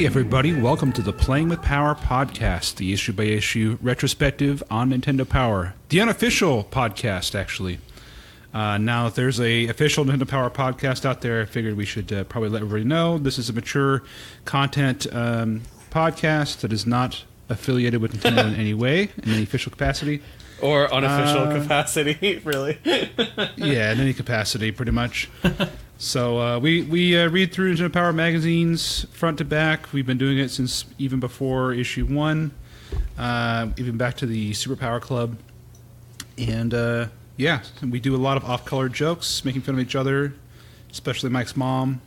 everybody, welcome to the Playing with Power podcast, the issue-by-issue retrospective on Nintendo Power. The unofficial podcast, actually. Now, if there's a official Nintendo Power podcast out there, I figured we should probably let everybody know. This is a mature content podcast that is not affiliated with Nintendo in any way, in any official capacity. Or unofficial capacity, really. Yeah, in any capacity, pretty much. So we read through Nintendo Power magazines front to back. We've been doing it since even before issue 1, even back to the Super Power Club. And yeah, we do a lot of off-color jokes, making fun of each other, especially Mike's mom.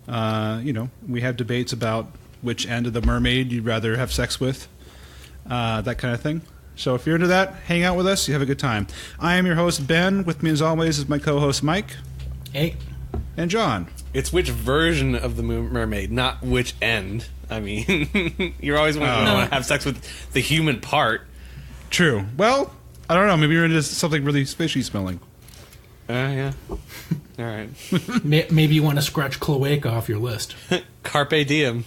We have debates about which end of the mermaid you'd rather have sex with, that kind of thing. So if you're into that, hang out with us. You have a good time. I am your host, Ben. With me, as always, is my co-host, Mike. Hey. And John. It's which version of the mermaid, not which end. I mean, you're always going to have sex with the human part. True. Well, I don't know. Maybe you're into something really fishy smelling. Yeah. All right. Maybe you want to scratch cloaca off your list. Carpe diem.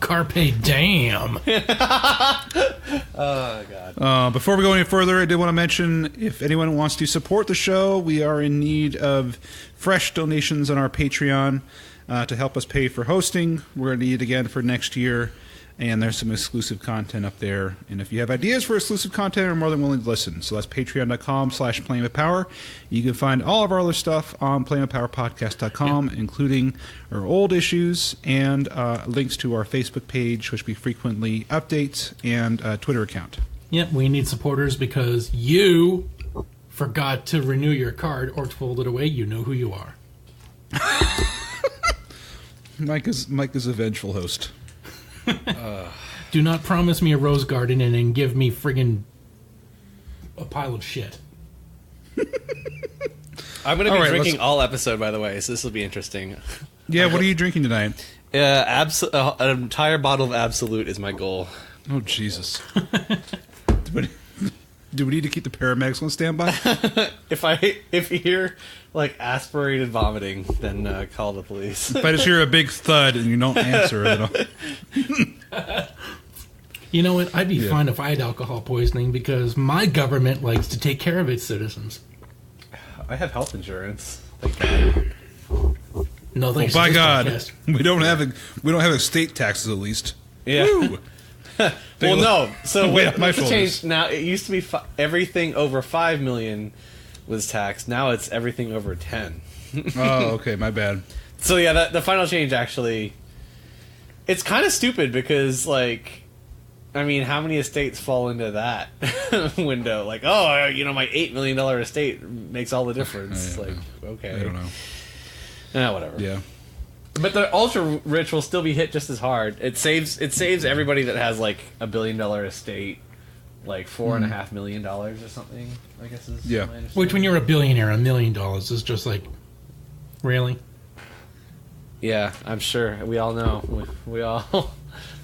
Carpe diem. Oh, God. Before we go any further, I did want to mention, if anyone wants to support the show, we are in need of fresh donations on our Patreon to help us pay for hosting. We're going to need it again for next year, and there's some exclusive content up there. And if you have ideas for exclusive content, we're more than willing to listen. So that's patreon.com/playingwithpower. You can find all of our other stuff on playingwithpowerpodcast.com, including our old issues and links to our Facebook page, which we frequently update, and Twitter account. Yep, we need supporters because you forgot to renew your card or fold it away. You know who you are. Mike is a vengeful host. Do not promise me a rose garden and then give me friggin' a pile of shit. I'm going to be drinking all episode, by the way, so this will be interesting. Yeah, what are you drinking tonight? An entire bottle of Absolute is my goal. Oh, Jesus. Do we need to keep the paramedics on standby? If you hear like aspirated vomiting, then call the police. If I just hear a big thud and you don't answer, then You know what? I'd be fine if I had alcohol poisoning because my government likes to take care of its citizens. I have health insurance. Thank God. No, thanks. By God, we don't have estate taxes at least. Yeah. Woo. Well, no. So what's changed now? It used to be everything over $5 million was taxed. Now it's everything over 10. Oh, okay, my bad. So yeah, the final change actually, it's kind of stupid because like, I mean, how many estates fall into that window? Like, my $8 million estate makes all the difference. Like, okay, I don't know. Whatever. Yeah. But the ultra rich will still be hit just as hard. It saves everybody that has like $1 billion estate, like $4.5 million or something. I guess is my understanding. Which, when you're a billionaire, $1 million is just like, really? Yeah, I'm sure we all know.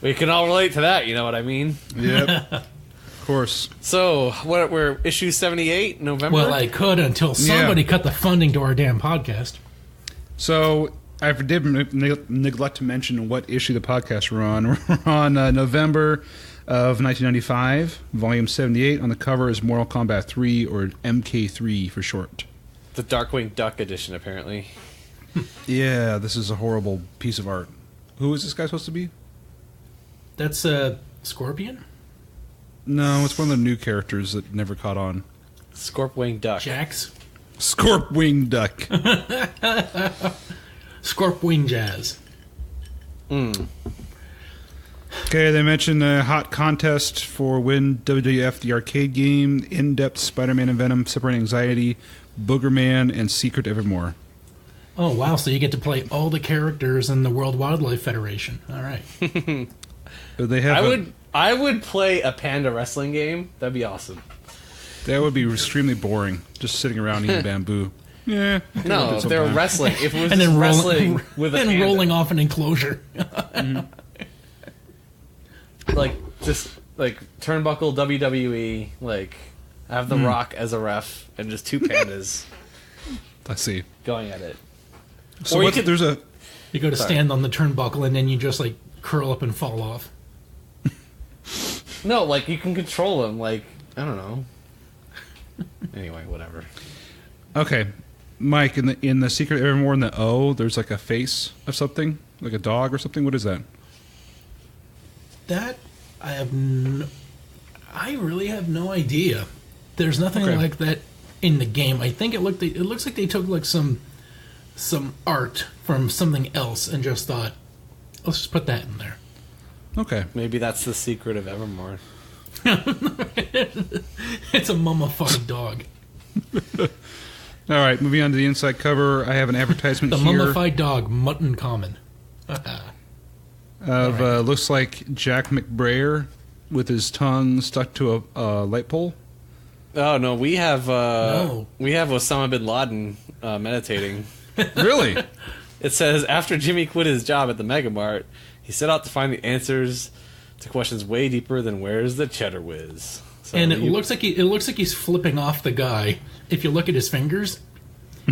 We can all relate to that. You know what I mean? Yep. Of course. So we're issue 78 November. Well, I could until somebody cut the funding to our damn podcast. So I did neglect to mention what issue the podcast we're on. We're on November of 1995, volume 78. On the cover is Mortal Kombat 3, or MK3 for short. The Darkwing Duck edition, apparently. Yeah, this is a horrible piece of art. Who is this guy supposed to be? That's Scorpion? No, it's one of the new characters that never caught on. Scorpwing Duck. Jax? Scorpwing Duck. Scorpwing Jazz. Okay, they mentioned a hot contest for Win WWF the arcade game, In-Depth Spider-Man and Venom, Separate Anxiety, Boogerman, and Secret Evermore. Oh, wow, so you get to play all the characters in the World Wildlife Federation. All right. They have I would play a panda wrestling game. That'd be awesome. That would be extremely boring, just sitting around eating bamboo. Yeah. No, if they were wrestling. If it was and then wrestling with a panda. rolling off an enclosure. Like, just, like, turnbuckle WWE, like, have The Rock as a ref, and just two pandas I see. going at it. So You go to stand on the turnbuckle and then you just like curl up and fall off. No, like you can control him. Like I don't know. Anyway, whatever. Okay, Mike. In the Secret Evermore in the O, there's like a face of something, like a dog or something. What is that? That I really have no idea. There's nothing like that in the game. I think it looks like they took like some art from something else and just thought, let's just put that in there. Okay. Maybe that's the secret of Evermore. It's a mummified dog. All right, moving on to the inside cover. I have an advertisement The here. mummified dog, Mutton Common. Looks like Jack McBrayer with his tongue stuck to a light pole. Oh no, we have Osama bin Laden meditating. Really? It says after Jimmy quit his job at the Mega Mart, he set out to find the answers to questions way deeper than where's the cheddar whiz. So And it looks like he's flipping off the guy. If you look at his fingers,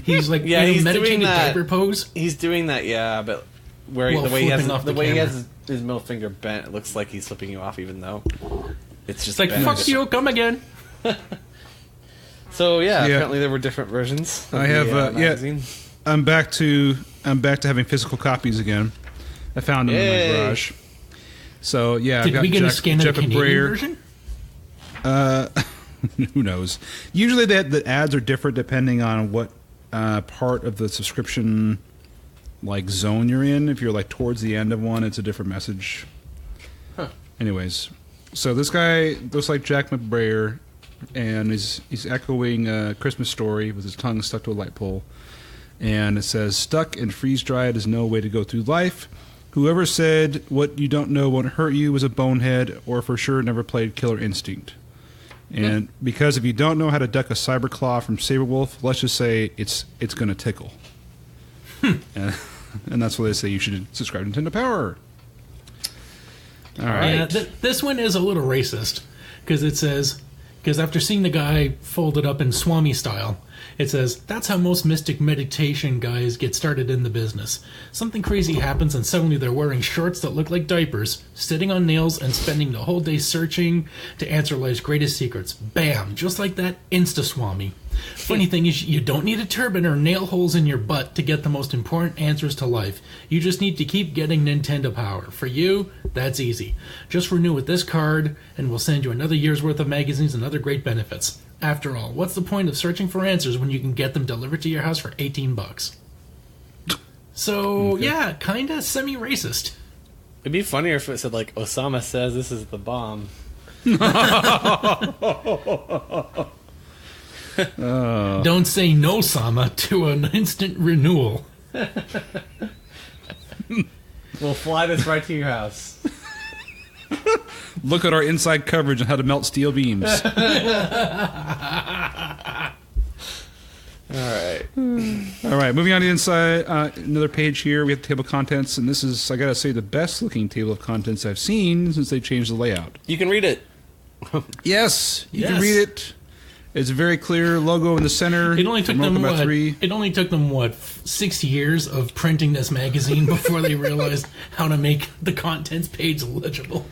he's like he's meditating doing that diaper pose. He's doing that, yeah, but the way he has his middle finger bent, it looks like he's flipping you off, even though it's just It's like bent. fuck you, come again. So apparently there were different versions. Of magazine. I'm back to having physical copies again. I found them in my garage. So yeah, Did I've we got get a scan of the Canadian Breyer. version? Who knows? Usually the ads are different depending on what part of the subscription like zone you're in. If you're like towards the end of one, it's a different message. Huh. Anyways, so this guy looks like Jack McBrayer, and he's echoing a Christmas Story with his tongue stuck to a light pole. And it says, "Stuck and freeze-dried is no way to go through life. Whoever said what you don't know won't hurt you was a bonehead, or for sure never played Killer Instinct." And because if you don't know how to duck a cyber claw from Saberwolf, let's just say it's going to tickle. And that's why they say you should subscribe to Nintendo Power. All right. Yeah, this one is a little racist because it says, because after seeing the guy folded up in Swami style, it says, that's how most mystic meditation guys get started in the business. Something crazy happens and suddenly they're wearing shorts that look like diapers, sitting on nails and spending the whole day searching to answer life's greatest secrets. Bam! Just like that, Insta-Swami. Funny thing is, you don't need a turban or nail holes in your butt to get the most important answers to life. You just need to keep getting Nintendo Power. For you, that's easy. Just renew with this card, and we'll send you another year's worth of magazines and other great benefits. After all, what's the point of searching for answers when you can get them delivered to your house for $18? So, yeah, kinda semi-racist. It'd be funnier if it said, like, Osama says this is the bomb. Don't say no, Sama, to an instant renewal. We'll fly this right to your house. Look at our inside coverage on how to melt steel beams. All right. All right, moving on to the inside, another page here. We have the table of contents, and this is, I gotta say, the best looking table of contents I've seen since they changed the layout. You can read it. Yes, you can read it. It's a very clear logo in the center. It only took from them Kombat what? 3. It only took them 6 years of printing this magazine before they realized how to make the contents page legible.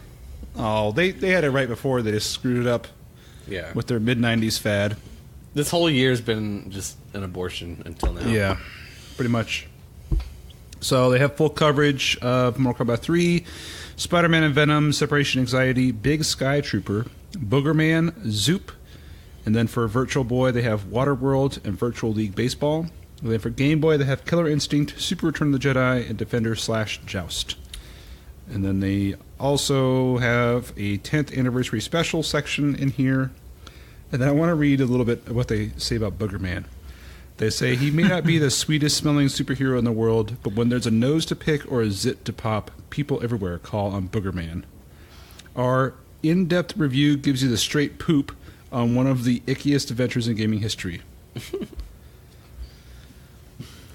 Oh, they had it right before. They just screwed it up Yeah. with their mid-90s fad. This whole year's been just an abortion until now. Yeah, pretty much. So they have full coverage of Mortal Kombat 3, Spider-Man and Venom, Separation Anxiety, Big Sky Trooper, Boogerman, Zoop, and then for Virtual Boy they have Waterworld and Virtual League Baseball. And then for Game Boy they have Killer Instinct, Super Return of the Jedi, and Defender/Joust. And then they also have a 10th anniversary special section in here. And then I want to read a little bit of what they say about Boogerman. They say, he may not be the sweetest smelling superhero in the world, but when there's a nose to pick or a zit to pop, people everywhere call on Boogerman. Our in-depth review gives you the straight poop on one of the ickiest adventures in gaming history.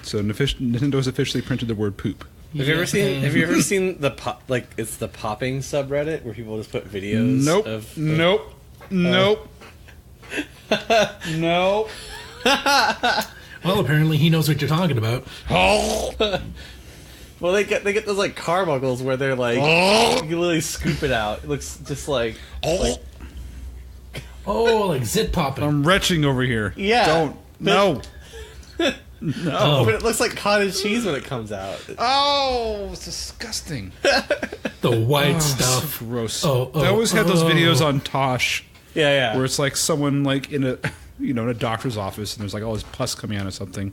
So Nintendo's officially printed the word poop. Have you ever seen the it's the popping subreddit where people just put videos? Nope. Nope. Well, apparently he knows what you're talking about. Well, they get those like carbuncles where they're like you literally scoop it out. It looks just like like zit popping. I'm retching over here. Yeah. Don't. No. No. But it looks like cottage cheese when it comes out. Oh, it's disgusting. The white stuff. So gross. Oh, I always have those videos on Tosh Yeah. where it's like someone like in a in a doctor's office and there's like all this pus coming out of something.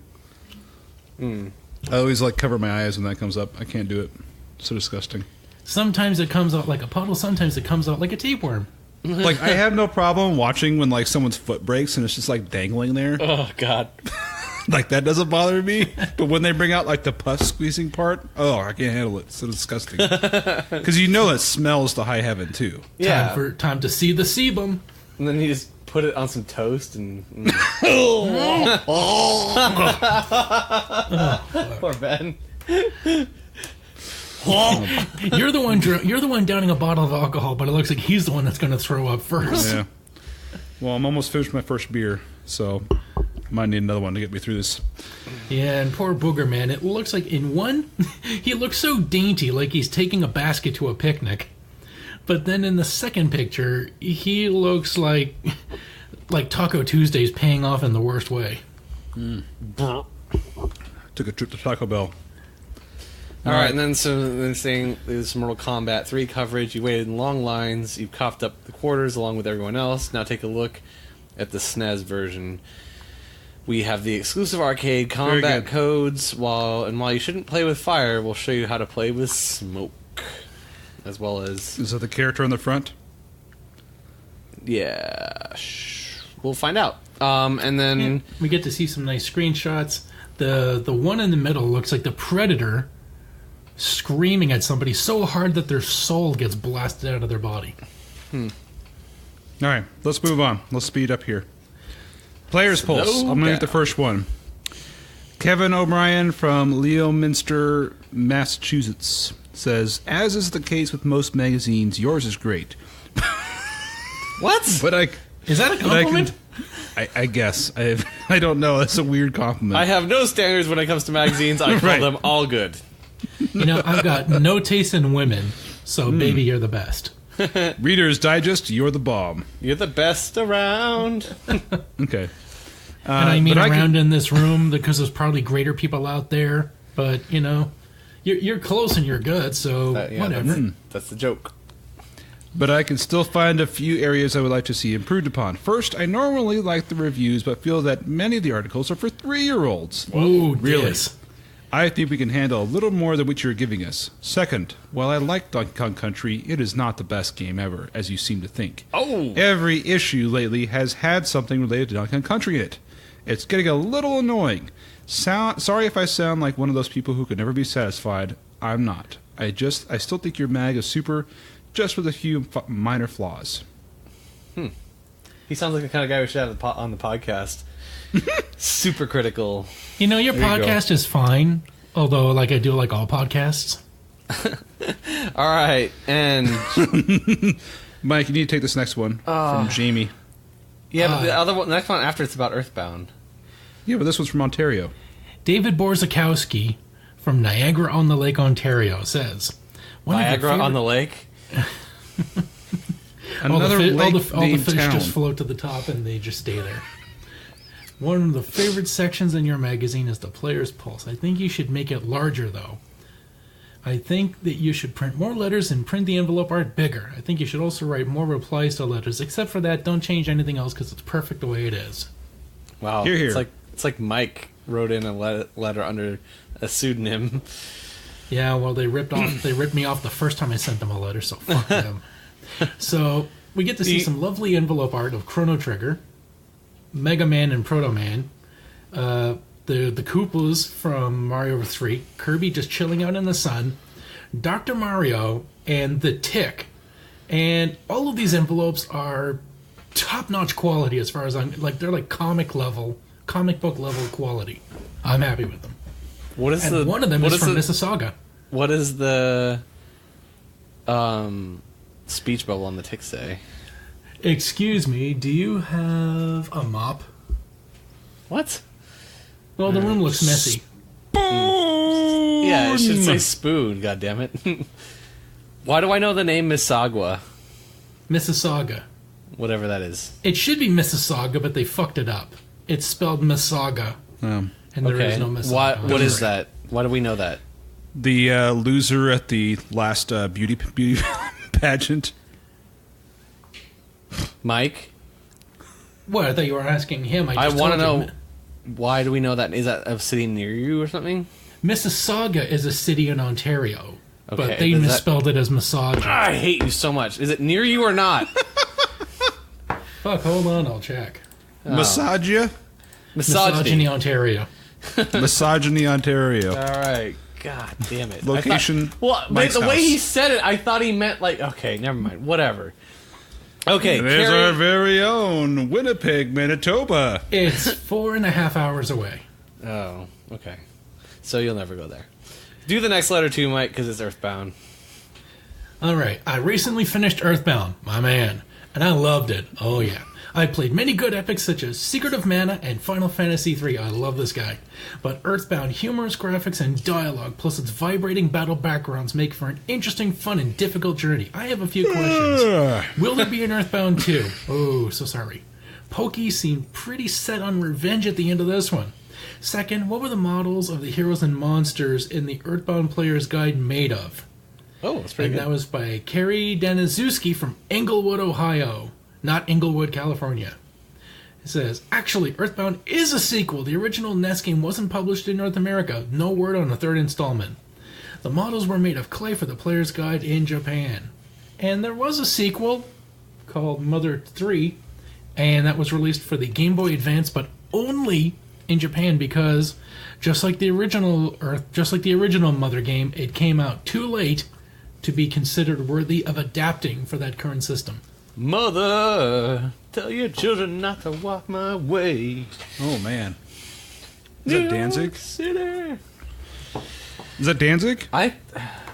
I always like cover my eyes when that comes up. I can't do it. So disgusting. Sometimes it comes out like a puddle. Sometimes it comes out like a tapeworm. Like I have no problem watching when like someone's foot breaks and it's just like dangling there. Oh God. Like that doesn't bother me. But when they bring out like the pus squeezing part, oh, I can't handle it. It's so disgusting. Because you know it smells to high heaven too. Yeah. Time to see the sebum. And then you just put it on some toast and. Poor Ben. You're the one downing a bottle of alcohol, but it looks like he's the one that's going to throw up first. Yeah. Well, I'm almost finished my first beer, so I might need another one to get me through this. Yeah, and poor Booger Man. It looks like in one, he looks so dainty, like he's taking a basket to a picnic. But then in the second picture, he looks like Taco Tuesday's paying off in the worst way. Took a trip to Taco Bell. All right, and then saying there's Mortal Kombat 3 coverage. You waited in long lines. You've coughed up the quarters along with everyone else. Now take a look at the SNES version. We have the exclusive arcade combat codes. While you shouldn't play with fire, we'll show you how to play with smoke, as well as. Is that the character on the front? Yeah, we'll find out. And then we get to see some nice screenshots. The one in the middle looks like the Predator screaming at somebody so hard that their soul gets blasted out of their body. All right, let's move on. Let's speed up here. Players Pulse. I'm going to get the first one. Kevin O'Brien from Leominster, Massachusetts says, as is the case with most magazines, yours is great. What? But is that a compliment? I guess. I don't know. That's a weird compliment. I have no standards when it comes to magazines. I call them all good. I've got no taste in women, so baby, you're the best. Reader's Digest, you're the bomb. You're the best around. Okay. And I mean around in this room because there's probably greater people out there, but, you're close and you're good, so whatever. That's the joke. But I can still find a few areas I would like to see improved upon. First, I normally like the reviews, but feel that many of the articles are for 3-year-olds. Oh, really? Yes. I think we can handle a little more than what you're giving us. Second, while I like Donkey Kong Country, it is not the best game ever, as you seem to think. Oh! Every issue lately has had something related to Donkey Kong Country in it. It's getting a little annoying. Sorry if I sound like one of those people who could never be satisfied. I'm not. I still think your mag is super, just with a few minor flaws. He sounds like the kind of guy we should have on the podcast. Super critical. Your podcast is fine, although, I do like all podcasts. All right, and Mike, you need to take this next one from Jamie. Yeah, but the next one after it's about Earthbound. Yeah, but this one's from Ontario. David Borzakowski from Niagara-on-the-Lake, Ontario says... Niagara on the Lake? Another all the named fish town. just float to the top and they just stay there. One of the favorite sections in your magazine is the Player's Pulse. I think you should make it larger, though. I think that you should print more letters and print the envelope art bigger. I think you should also write more replies to letters. Except for that, don't change anything else because it's perfect the way it is. Wow, Hear, hear. It's like Mike wrote in a letter under a pseudonym. Yeah, well, they ripped me off the first time I sent them a letter, so fuck them. So we get to see some lovely envelope art of Chrono Trigger, Mega Man and Proto Man, the Koopas from Mario 3, Kirby just chilling out in the sun, Dr. Mario, and the Tick. And all of these envelopes are top-notch quality as far as they're like comic book level quality. I'm happy with them. One of them is from Mississauga. What does the speech bubble on the Tick say? Excuse me, do you have a mop? What? Well, the room looks messy. spoon. Yeah, it should say spoon, goddammit. Why do I know the name Mississauga? Mississauga. Whatever that is. It should be Mississauga, but they fucked it up. It's spelled Missauga, and there is no Mississauga. What is that? Why do we know that? The loser at the last beauty pageant. Mike? What? I thought you were asking him. I want to know, why do we know that? Is that a city near you or something? Mississauga is a city in Ontario, Okay, but they misspelled it as Missauga. I hate you so much. Is it near you or not? Fuck, hold on, I'll check. Massagia? Misogyny, Ontario. Misogyny, Ontario. All right. God damn it. Location. But the way he said it, I thought he meant like, okay, never mind. Whatever. Okay, There's our very own Winnipeg, Manitoba. It's 4.5 hours away. Oh, okay. So you'll never go there. Do the next letter too, Mike, because it's Earthbound. All right, I recently finished Earthbound, my man, and I loved it. Oh yeah. I played many good epics such as Secret of Mana and Final Fantasy III. I love this guy. But Earthbound humorous graphics and dialogue plus its vibrating battle backgrounds make for an interesting, fun, and difficult journey. I have a few questions. Will there be an Earthbound 2? Oh, so sorry. Pokey seemed pretty set on revenge at the end of this one. Second, what were the models of the heroes and monsters in the Earthbound Player's Guide made of? Oh, that's pretty And good. that was by Carrie Daniszewski from Englewood, Ohio. Not Inglewood, California. It says, actually, Earthbound is a sequel. The original NES game wasn't published in North America. No word on a third installment. The models were made of clay for the player's guide in Japan. And there was a sequel called Mother 3, and that was released for the Game Boy Advance, but only in Japan because, just like the original Mother game, it came out too late to be considered worthy of adapting for that current system. Mother, tell your children not to walk my way. Oh, man. Is that Danzig? City. Is that Danzig?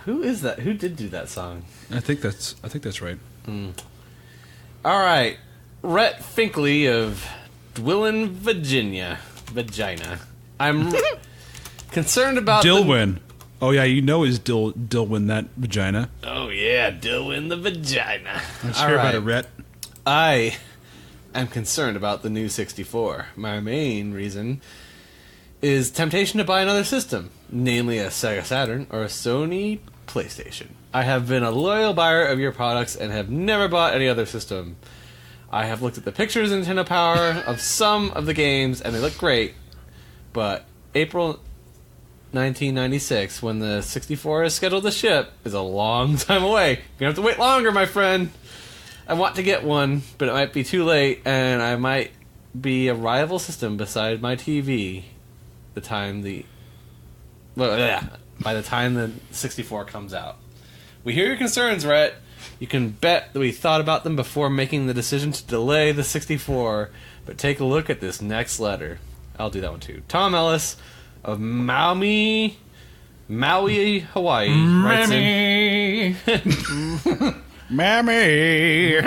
Who is that? Who did do that song? I think that's right. All right. Rhett Finkley of Dillwyn, Vagina. I'm concerned about Dillwyn. Oh, yeah, you know his Dillwyn, that vagina. Oh, yeah, Dillwyn the Vagina. Let's hear about it, Rhett. I am concerned about the new 64. My main reason is temptation to buy another system, namely a Sega Saturn or a Sony PlayStation. I have been a loyal buyer of your products and have never bought any other system. I have looked at the pictures in Nintendo Power of some of the games, and they look great, but April 1996, when the 64 is scheduled to ship, is a long time away. You're gonna have to wait longer, my friend. I want to get one, but it might be too late, and I might be a rival system beside my TV. By the time the 64 comes out. We hear your concerns, Rhett. You can bet that we thought about them before making the decision to delay the 64, but take a look at this next letter. I'll do that one too. Tom Ellis of Maui, Hawaii. Mammy! Mammy!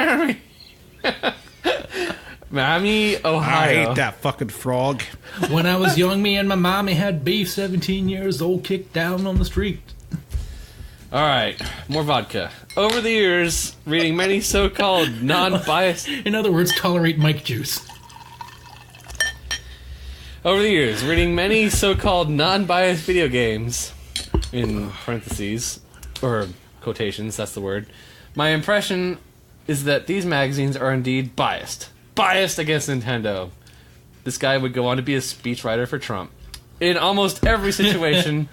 Miami, Ohio. I hate that fucking frog. When I was young, me and my mommy had beef, 17 years old, kicked down on the street. All right, more vodka. Over the years, reading many so-called non-biased... In other words, tolerate Mike juice. Over the years, reading many so-called non-biased video games, in parentheses, or quotations, that's the word, my impression is that these magazines are indeed biased. Biased against Nintendo. This guy would go on to be a speechwriter for Trump. In almost every situation,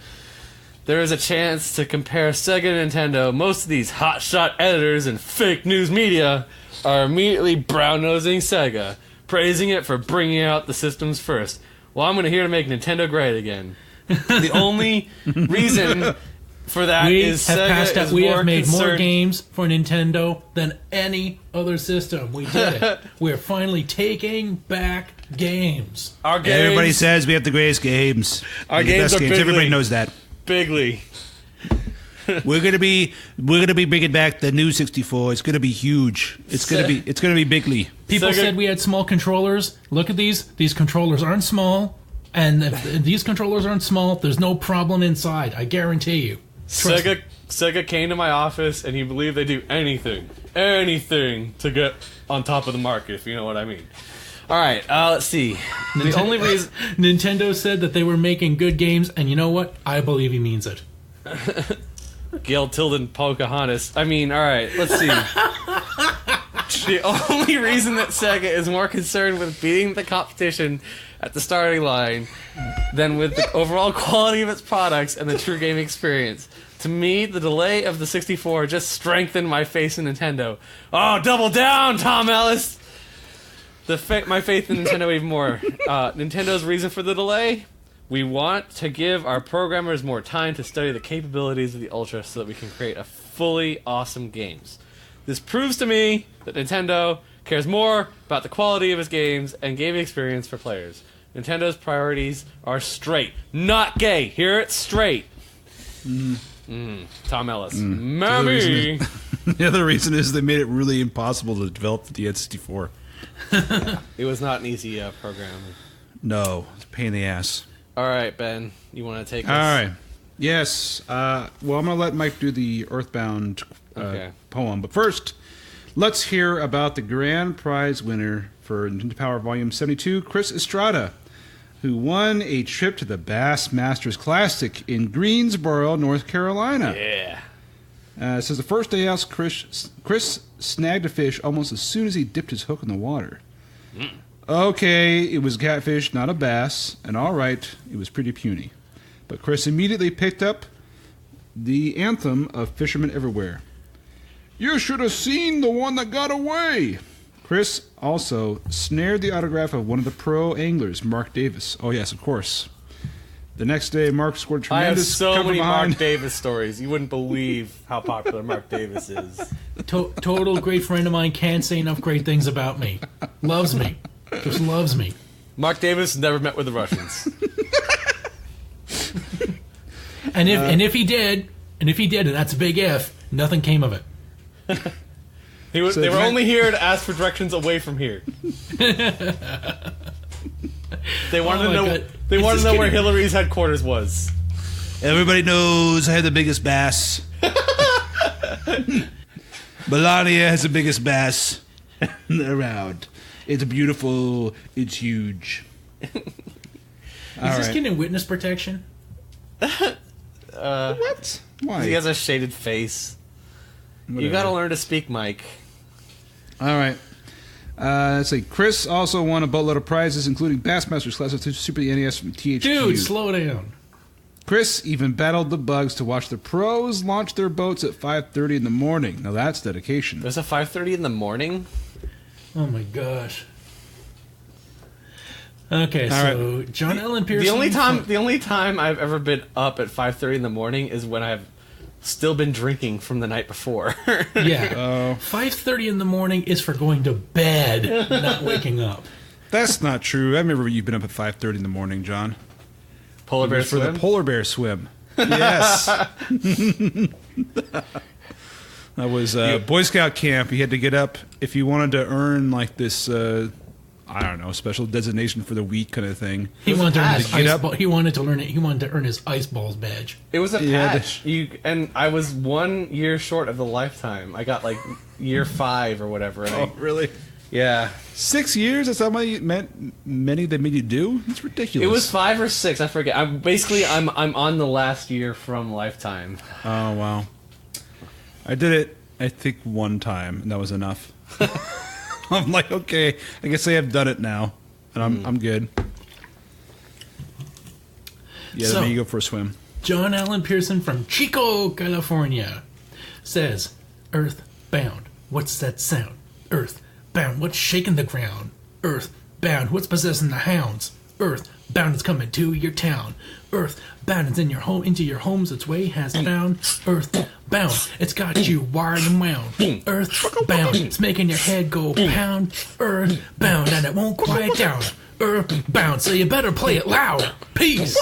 there is a chance to compare Sega and Nintendo. Most of these hotshot editors and fake news media are immediately brown-nosing Sega, praising it for bringing out the systems first. Well, I'm here to make Nintendo great again. The only reason for that is Sega is we more have made more concerned... games for Nintendo than any other system. We did it. We're finally taking back games. Our games, Everybody says we have the greatest games. Our The games best are bigly. Everybody knows that. Bigly. We're gonna be bringing back the new 64. It's gonna be huge. It's gonna be bigly. People Sega- said we had small controllers. Look at these. These controllers aren't small. And if these controllers aren't small, there's no problem inside. I guarantee you. Trust me. Sega came to my office, and you believe they do anything to get on top of the market, if you know what I mean. All right, let's see. The only reason Nintendo said that they were making good games, and you know what? I believe he means it. Gail Tilden Pocahontas. I mean, all right, let's see. The only reason that Sega is more concerned with beating the competition at the starting line than with the overall quality of its products and the true game experience. To me, the delay of the 64 just strengthened my faith in Nintendo. Oh, double down, Tom Ellis! My faith in Nintendo even more. Nintendo's reason for the delay? We want to give our programmers more time to study the capabilities of the Ultra so that we can create a fully awesome games. This proves to me that Nintendo cares more about the quality of its games and gaming experience for players. Nintendo's priorities are straight, not gay. Hear it? Straight. Tom Ellis. Mommy! The other reason is they made it really impossible to develop the N64. It was not an easy program. No, it's a pain in the ass. All right, Ben, you want to take this? All right. Yes. Well, I'm going to let Mike do the Earthbound poem. But first, let's hear about the grand prize winner for Nintendo Power Volume 72, Chris Estrada, who won a trip to the Bass Masters Classic in Greensboro, North Carolina. Yeah. It says the first day out, Chris snagged a fish almost as soon as he dipped his hook in the water. Okay, it was catfish, not a bass, and all right, it was pretty puny. But Chris immediately picked up the anthem of Fishermen Everywhere. You should have seen the one that got away. Chris also snared the autograph of one of the pro anglers, Mark Davis. Oh, yes, of course. The next day, Mark scored a tremendous I have so cover many behind. Mark Davis stories. You wouldn't believe how popular Mark Davis is. Total great friend of mine, can't say enough great things about me. Loves me. Just loves me. Mark Davis never met with the Russians. And if he did, and that's a big if, nothing came of it. They were only here to ask for directions away from here. They wanted to know. God. They wanted to know where getting... Hillary's headquarters was. Everybody knows I have the biggest bass. Melania has the biggest bass around. It's beautiful. It's huge. Is this kid in witness protection? What? Why? He has a shaded face. Whatever. You gotta learn to speak, Mike. All right. Let's see. Chris also won a boatload of prizes, including Bassmasters Classic to Super NES from THQ. Dude, slow down. Chris even battled the bugs to watch the pros launch their boats at 5:30 in the morning. Now that's dedication. There's a 5:30 in the morning. Oh my gosh. Okay, All so right. John Allen Pearson. The only time I've ever been up at 5:30 in the morning is when I've still been drinking from the night before. Yeah. 5:30 in the morning is for going to bed, not waking up. That's not true. I remember you've been up at 5:30 in the morning, John. Polar bear For swim. the polar bear swim. Yes. That was Boy Scout camp. You had to get up if you wanted to earn like this. I don't know, special designation for the week kind of thing. He wanted to earn his Get ice up. ball. He wanted to learn it. He wanted to earn his ice balls badge. It was a Yeah, patch. And I was 1 year short of the lifetime. I got like year 5 or whatever. And Really? yeah. 6 years? That's how many they made you do? It's ridiculous. It was 5 or 6. I forget. I'm on the last year from lifetime. Oh, wow. I did it, I think, one time, and that was enough. I'm like, okay, I guess I have done it now, and I'm good. Yeah, So- then you go for a swim. John Allen Pearson from Chico, California, says, "Earthbound, what's that sound? Earthbound, what's shaking the ground? Earthbound, what's possessing the hounds? Earthbound, it's coming to your town. Earthbound, it's in your home, into your homes, its way has found. Earthbound, it's got you wired and wound. Earthbound, it's making your head go pound. Earthbound, and it won't quiet down. Earthbound, so you better play it loud. Peace."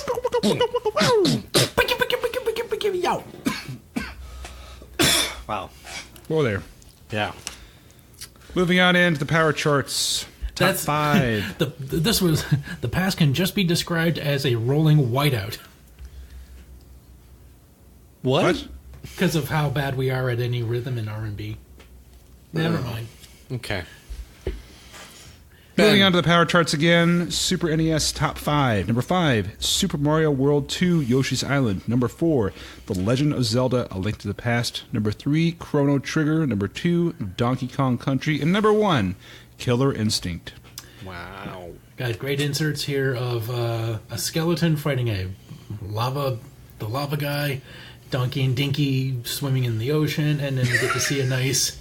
Wow. Whoa there. Yeah. Moving on into the power charts. That's 5. The past can just be described as a rolling whiteout What? because of how bad we are at any rhythm in R&B. Never mind. Okay. Moving on to the power charts again. Super NES top 5. Number 5, Super Mario World 2 Yoshi's Island. Number 4, The Legend of Zelda A Link to the Past. Number 3, Chrono Trigger. Number 2, Donkey Kong Country. And number 1, Killer Instinct. Wow. Got great inserts here of a skeleton fighting the lava guy, Donkey and Dinky swimming in the ocean, and then we get to see a nice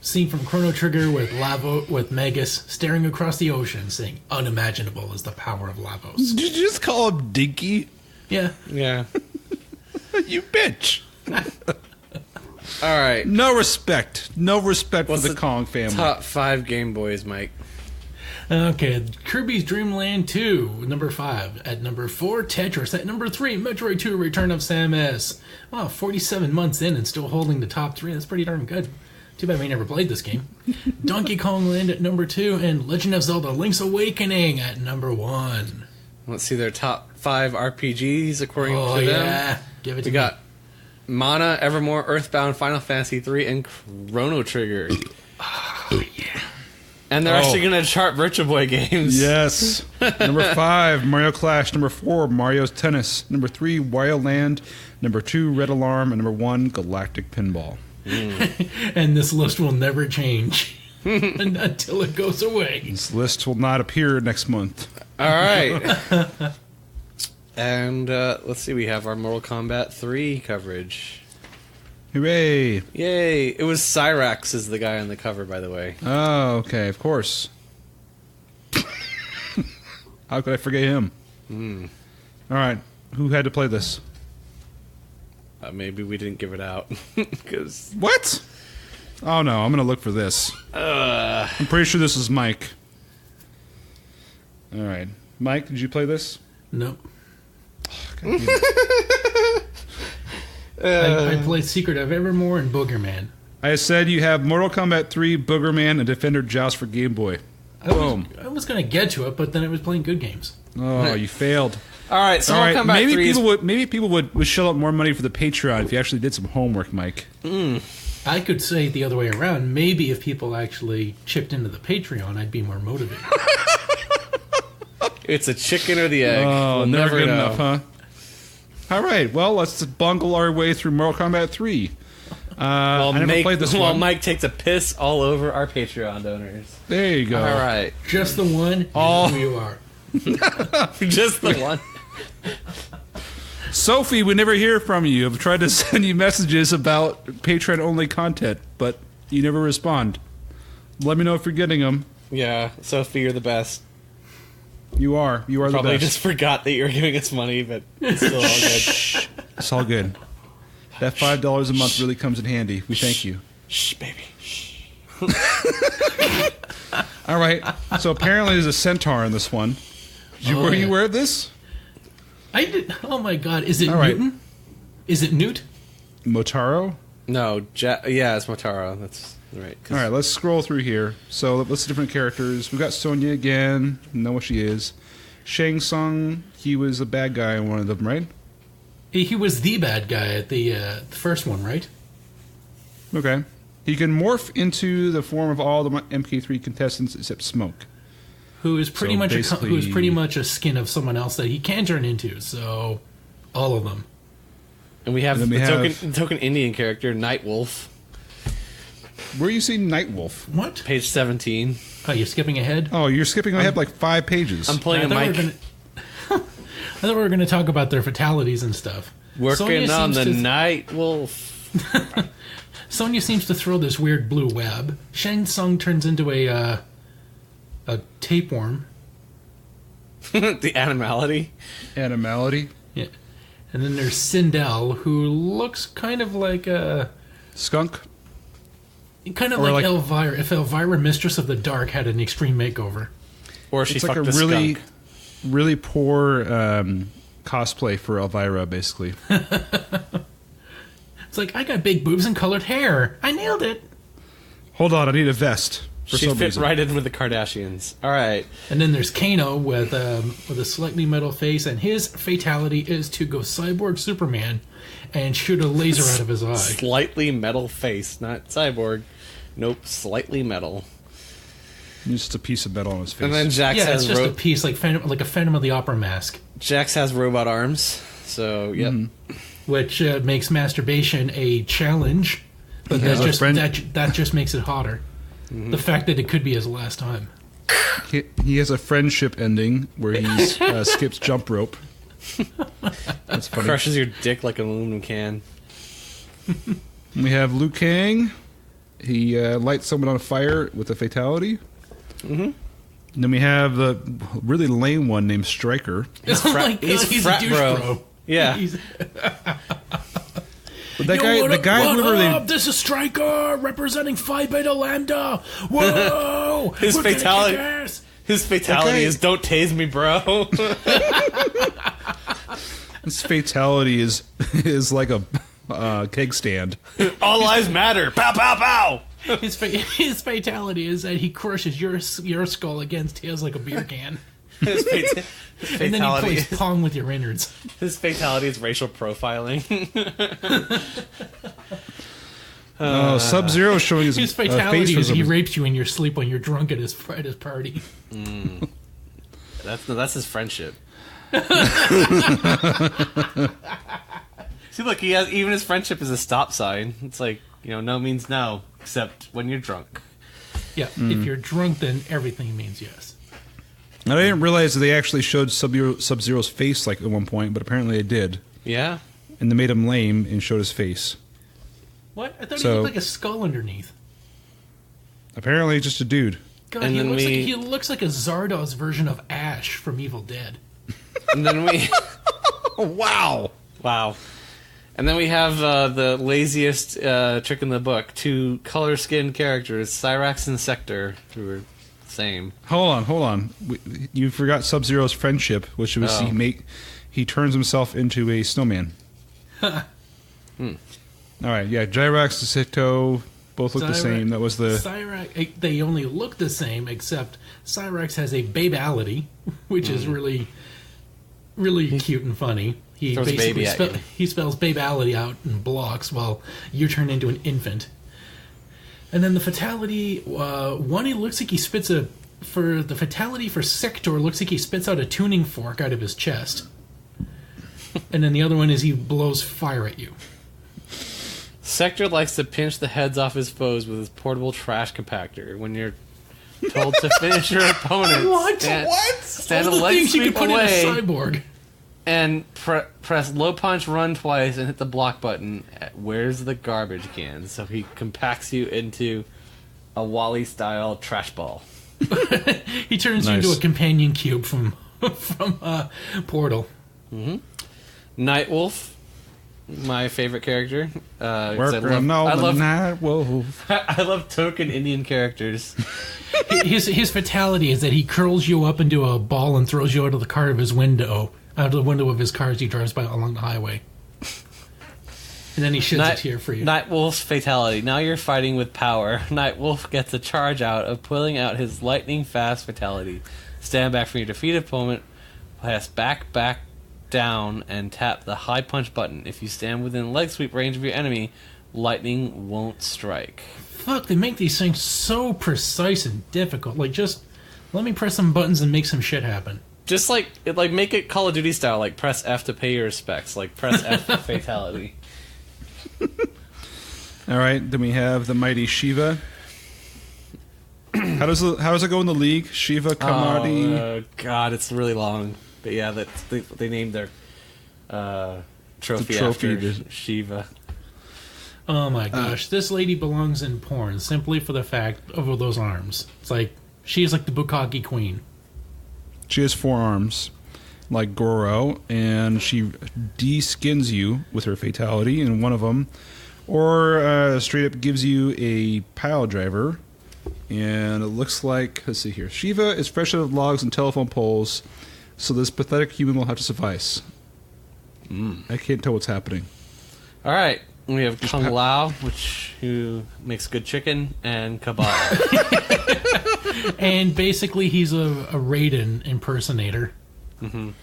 scene from Chrono Trigger with Magus staring across the ocean, saying, "Unimaginable is the power of Lavos." Did you just call him Dinky? Yeah. Yeah. You bitch. All right. No respect. No respect What's for the the Kong family. Top 5 Game Boys, Mike. Okay, Kirby's Dream Land 2, number 5. At number 4, Tetris. At number 3, Metroid 2, Return of Samus. Wow, 47 months in and still holding the top 3. That's pretty darn good. Too bad we never played this game. Donkey Kong Land at number 2, and Legend of Zelda Link's Awakening at number 1. Let's see their top 5 RPGs according Oh, to them. yeah. Give it to We me. got Mana, Evermore, Earthbound, Final Fantasy 3, and Chrono Trigger. Oh, yeah. And they're actually going to chart Virtual Boy games. Yes. Number 5, Mario Clash. Number 4, Mario's Tennis. Number 3, Wario Land. Number 2, Red Alarm. And number 1, Galactic Pinball. And this list will never change until it goes away. This list will not appear next month. All right. And let's see, we have our Mortal Kombat 3 coverage. Hooray. Yay. It was Cyrax is the guy on the cover, by the way. Oh, okay, of course. How could I forget him? All right, who had to play this? Maybe we didn't give it out. 'Cause What? Oh, no, I'm going to look for this. I'm pretty sure this is Mike. All right. Mike, did you play this? Nope. God, you- I played Secret of Evermore and Boogerman. I said you have Mortal Kombat 3, Boogerman, and Defender Joust for Game Boy. Boom. I was going to get to it, but then I was playing good games. Oh, you failed. All right, so All right, Mortal Kombat 3 is... maybe people would shell out more money for the Patreon if you actually did some homework, Mike. I could say it the other way around. Maybe if people actually chipped into the Patreon, I'd be more motivated. It's a chicken or the egg. Oh, We'll never never good know. enough, huh? All right, well, let's bungle our way through Mortal Kombat 3. I never played this While one. Mike takes a piss all over our Patreon donors. There you go. All right. Just the one. Oh. Who you are. Just the one. Sophie, we never hear from you. I've tried to send you messages about Patreon-only content, but you never respond. Let me know if you're getting them. Yeah, Sophie, you're the best. You are. You are Probably the best. just forgot that you were giving us money, but it's still all good. It's all good. That $5 a month really comes in handy. We thank you. Shh, baby. Shh. All right. So apparently there's a centaur in this one. Were you aware of this? I did. Oh my God! Is it All right. Newton? Is it Newt? Motaro? No, yeah, it's Motaro. That's right. All right, let's scroll through here. So let's see different characters. We've got Sonya again. Know what she is. Shang Tsung, he was a bad guy in one of them, right? He was the bad guy at the first one, right? Okay. He can morph into the form of all the MK3 contestants except Smoke. Who is pretty So much basically- who is pretty much a skin of someone else that he can turn into. So, all of them. And we have And the then we have- token Indian character, Nightwolf, Where are you seeing Nightwolf? What? page 17. Oh, you're skipping ahead. Oh, you're skipping ahead like 5 pages. I'm playing a I mic. thought we were going to talk about their fatalities and stuff. Working Sonya on seems the to- Nightwolf. Sonya seems to throw this weird blue web. Shang Tsung turns into a tapeworm. The animality. Animality. Yeah. And then there's Sindel, who looks kind of like Skunk. kind of Or like like- Elvira. If Elvira, Mistress of the Dark, had an extreme makeover. Or she It's like fucked a a really, skunk. really poor cosplay for Elvira, basically. It's like, I got big boobs and colored hair. I nailed it. Hold on, I need a vest. She some fit reason. right in with the Kardashians. All right. And then there's Kano with a slightly metal face, and his fatality is to go cyborg Superman and shoot a laser out of his eye. Slightly metal face, not cyborg. Nope, slightly metal. Just a piece of metal on his face. And then Jax Yeah, it's has just a piece like a Phantom of the Opera mask, Jax has robot arms. So yep. which makes masturbation a challenge, but Yeah, that just makes it hotter. The fact that it could be his last time. He has a friendship ending where he skips jump rope. That's funny. Crushes your dick like an aluminum can. We have Liu Kang. He lights someone on fire with a fatality. And then we have the really lame one named Stryker. Oh my God, he's a douche bro. Yeah. But the guy, whoever they, This is Stryker representing Phi Beta Lambda. Whoa! His We're gonna fatality- kick ass. His fatality Okay. is "Don't tase me, bro." his fatality is like a keg stand. All lives matter. Pow pow pow. His fatality is that he crushes your skull against his like a beer can, His and then he fatality. plays pong with your innards. His fatality is racial profiling. Sub-Zero showing his His face fatality for is he some- rapes you in your sleep when you're drunk at his party. That's his friendship. See, look, he has even his friendship is a stop sign. It's like, no means no, except when you're drunk. Yeah, if you're drunk, then everything means yes. And I didn't realize that they actually showed Sub-Zero's face like at one point, but apparently they did. Yeah. And they made him lame and showed his face. What? I thought he So- looked like a skull underneath. Apparently just a dude. God, And he then looks like a Zardoz version of Ash from Evil Dead. And then we Wow. wow. And then we have the laziest trick in the book. Two color-skinned characters, Cyrax and Sector, who are the same. Hold on. You forgot Sub-Zero's friendship, which was Oh. he turns himself into a snowman. All right, yeah, Gyrax and Sito both look the same. That was the Cyrax. They only look the same, except Cyrax has a babality, which is really, really cute and funny. He Throws basically baby at you. he spells babality out in blocks while you turn into an infant. And then the fatality, one he looks like he spits for the fatality for Sector looks like he spits out a tuning fork out of his chest. And then the other one is he blows fire at you. Sector likes to pinch the heads off his foes with his portable trash compactor. When you're told to finish your opponent, stand All a the leg things you sweep could put away in a cyborg. and press low punch run twice and hit the block button. Where's the garbage can? So he compacts you into a Wally style trash ball. He turns you Nice. into a companion cube from Portal. Nightwolf, my favorite character. 'Cause Worker the night wolf. I love token Indian characters. His fatality is that he curls you up into a ball and throws you out of the car of his window, out of the window of his car as he drives by along the highway. And then he shits a tear for you. Nightwolf's fatality. Now you're fighting with power. Nightwolf gets a charge out of pulling out his lightning fast fatality. Stand back from your defeated opponent, pass back, down, and tap the high punch button. If you stand within leg sweep range of your enemy, lightning won't strike. Fuck, they make these things so precise and difficult. Like, just let me press some buttons and make some shit happen. Just make it Call of Duty style. Like press F to pay your respects. Like press F for fatality. All right, then we have the mighty Shiva. How does it go in the league? Shiva, Kamadi. Oh God, it's really long. But yeah, they named their trophy trophy after is- Shiva. Oh my gosh, this lady belongs in porn simply for the fact of those arms. It's like, she's like the Bukkake queen. She has 4 arms, like Goro, and she de-skins you with her fatality in one of them, or straight up gives you a pile driver. And it looks like, let's see here, Shiva is fresh out of logs and telephone poles, so this pathetic human will have to suffice. I can't tell what's happening. All right, We have Kung Lao, who makes good chicken, and Kombat. And basically, he's a Raiden impersonator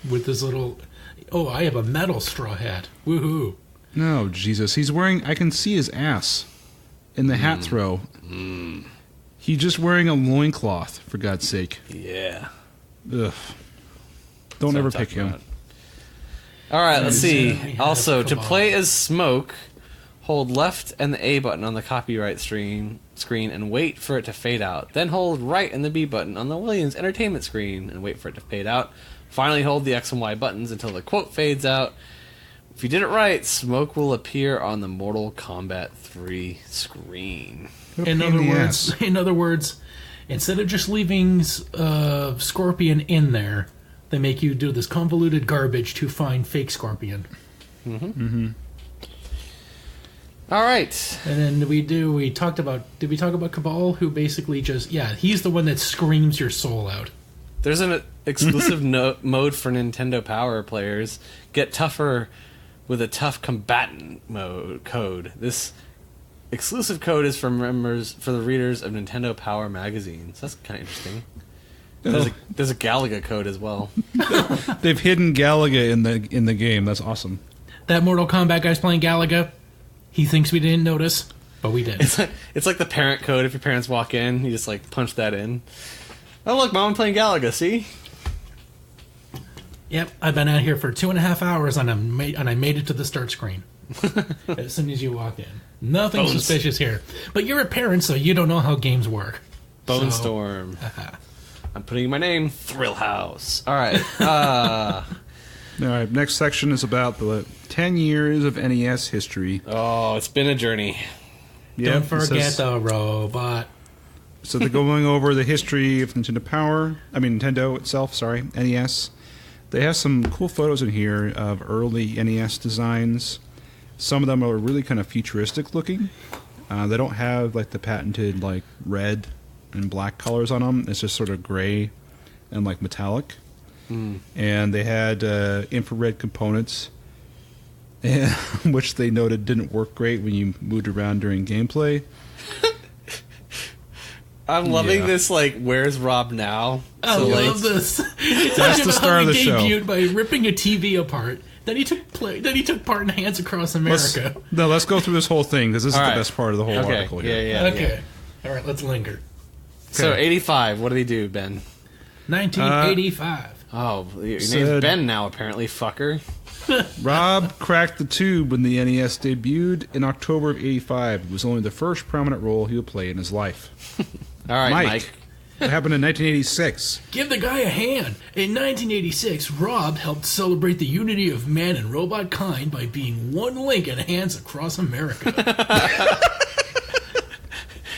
with this little. Oh, I have a metal straw hat. Woohoo! No, Jesus, he's wearing. I can see his ass in the hat throw. He's just wearing a loincloth, for God's sake. Yeah. Ugh. Don't ever pick him. All right, let's see. had Also, a to Kabal. play as Smoke, hold left and the A button on the copyright screen and wait for it to fade out. Then hold right and the B button on the Williams Entertainment screen and wait for it to fade out. Finally, hold the X and Y buttons until the quote fades out. If you did it right, Smoke will appear on the Mortal Kombat 3 screen. In other words, instead of just leaving Scorpion in there, they make you do this convoluted garbage to find fake Scorpion. All right. And then did we talk about Cabal, who basically just, he's the one that screams your soul out. There's an exclusive mode for Nintendo Power players. Get tougher with a tough combatant mode code. This exclusive code is for the readers of Nintendo Power magazines. That's kind of interesting. There's a Galaga code as well. They've hidden Galaga in the game. That's awesome. That Mortal Kombat guy's playing Galaga. He thinks we didn't notice, but we did. It's like the parent code. If your parents walk in, you just like punch that in. Oh look, Mom, I'm playing Galaga. See? Yep, I've been out here for 2.5 hours, and I made it to the start screen as soon as you walk in. Nothing suspicious here. But you're a parent, so you don't know how games work. Bone Storm. I'm putting in my name, Thrill House. All right. All right, next section is about the 10 years of NES history. Oh, it's been a journey. Yep, Don't forget the robot. So they're going over the history of Nintendo itself, sorry, NES. They have some cool photos in here of early NES designs. Some of them are really kind of futuristic looking. They don't have like the patented like red and black colors on them. It's just sort of gray and like metallic. And they had infrared components, which they noted didn't work great when you moved around during gameplay. I'm loving this, like, where's Rob now? I love this. That's the start of the show. Debuted by ripping a TV apart. Then he took part in Hands Across America. Let's go through this whole thing, because this is the best part of the whole article here. Okay. All right, let's linger. So, 85, what did he do, Ben? 1985. Your name's Ben now, apparently, fucker. Rob cracked the tube when the NES debuted in October of 85. It was only the first prominent role he would play in his life. All right, Mike. What happened in 1986? Give the guy a hand. In 1986, Rob helped celebrate the unity of man and robot kind by being one link in Hands Across America.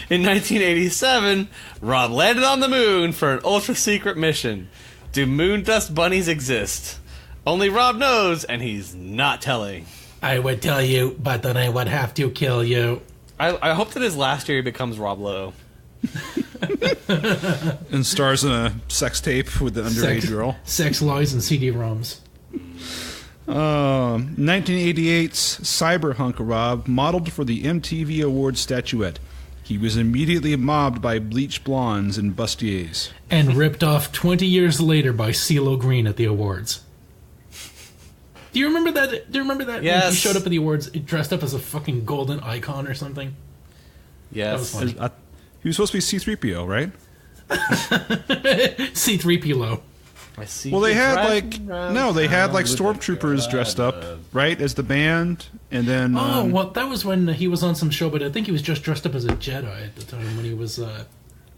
In 1987, Rob landed on the moon for an ultra-secret mission. Do moon dust bunnies exist? Only Rob knows, and he's not telling. I would tell you, but then I would have to kill you. I hope that his last year he becomes Rob Lowe. And stars in a sex tape with the underage girl. Sex lies and CD-ROMs. 1988's Cyberhunk Rob modeled for the MTV Awards statuette. He was immediately mobbed by bleach blondes and bustiers. And ripped off 20 years later by CeeLo Green at the awards. Do you remember that? Yes. When he showed up at the awards dressed up as a fucking golden icon or something? Yes. That was funny. He was supposed to be C-3PO, right? C-3PO. I see. Well, they had like stormtroopers dressed up, right, as the band, and then. Well, that was when he was on some show, but I think he was just dressed up as a Jedi at the time when he was.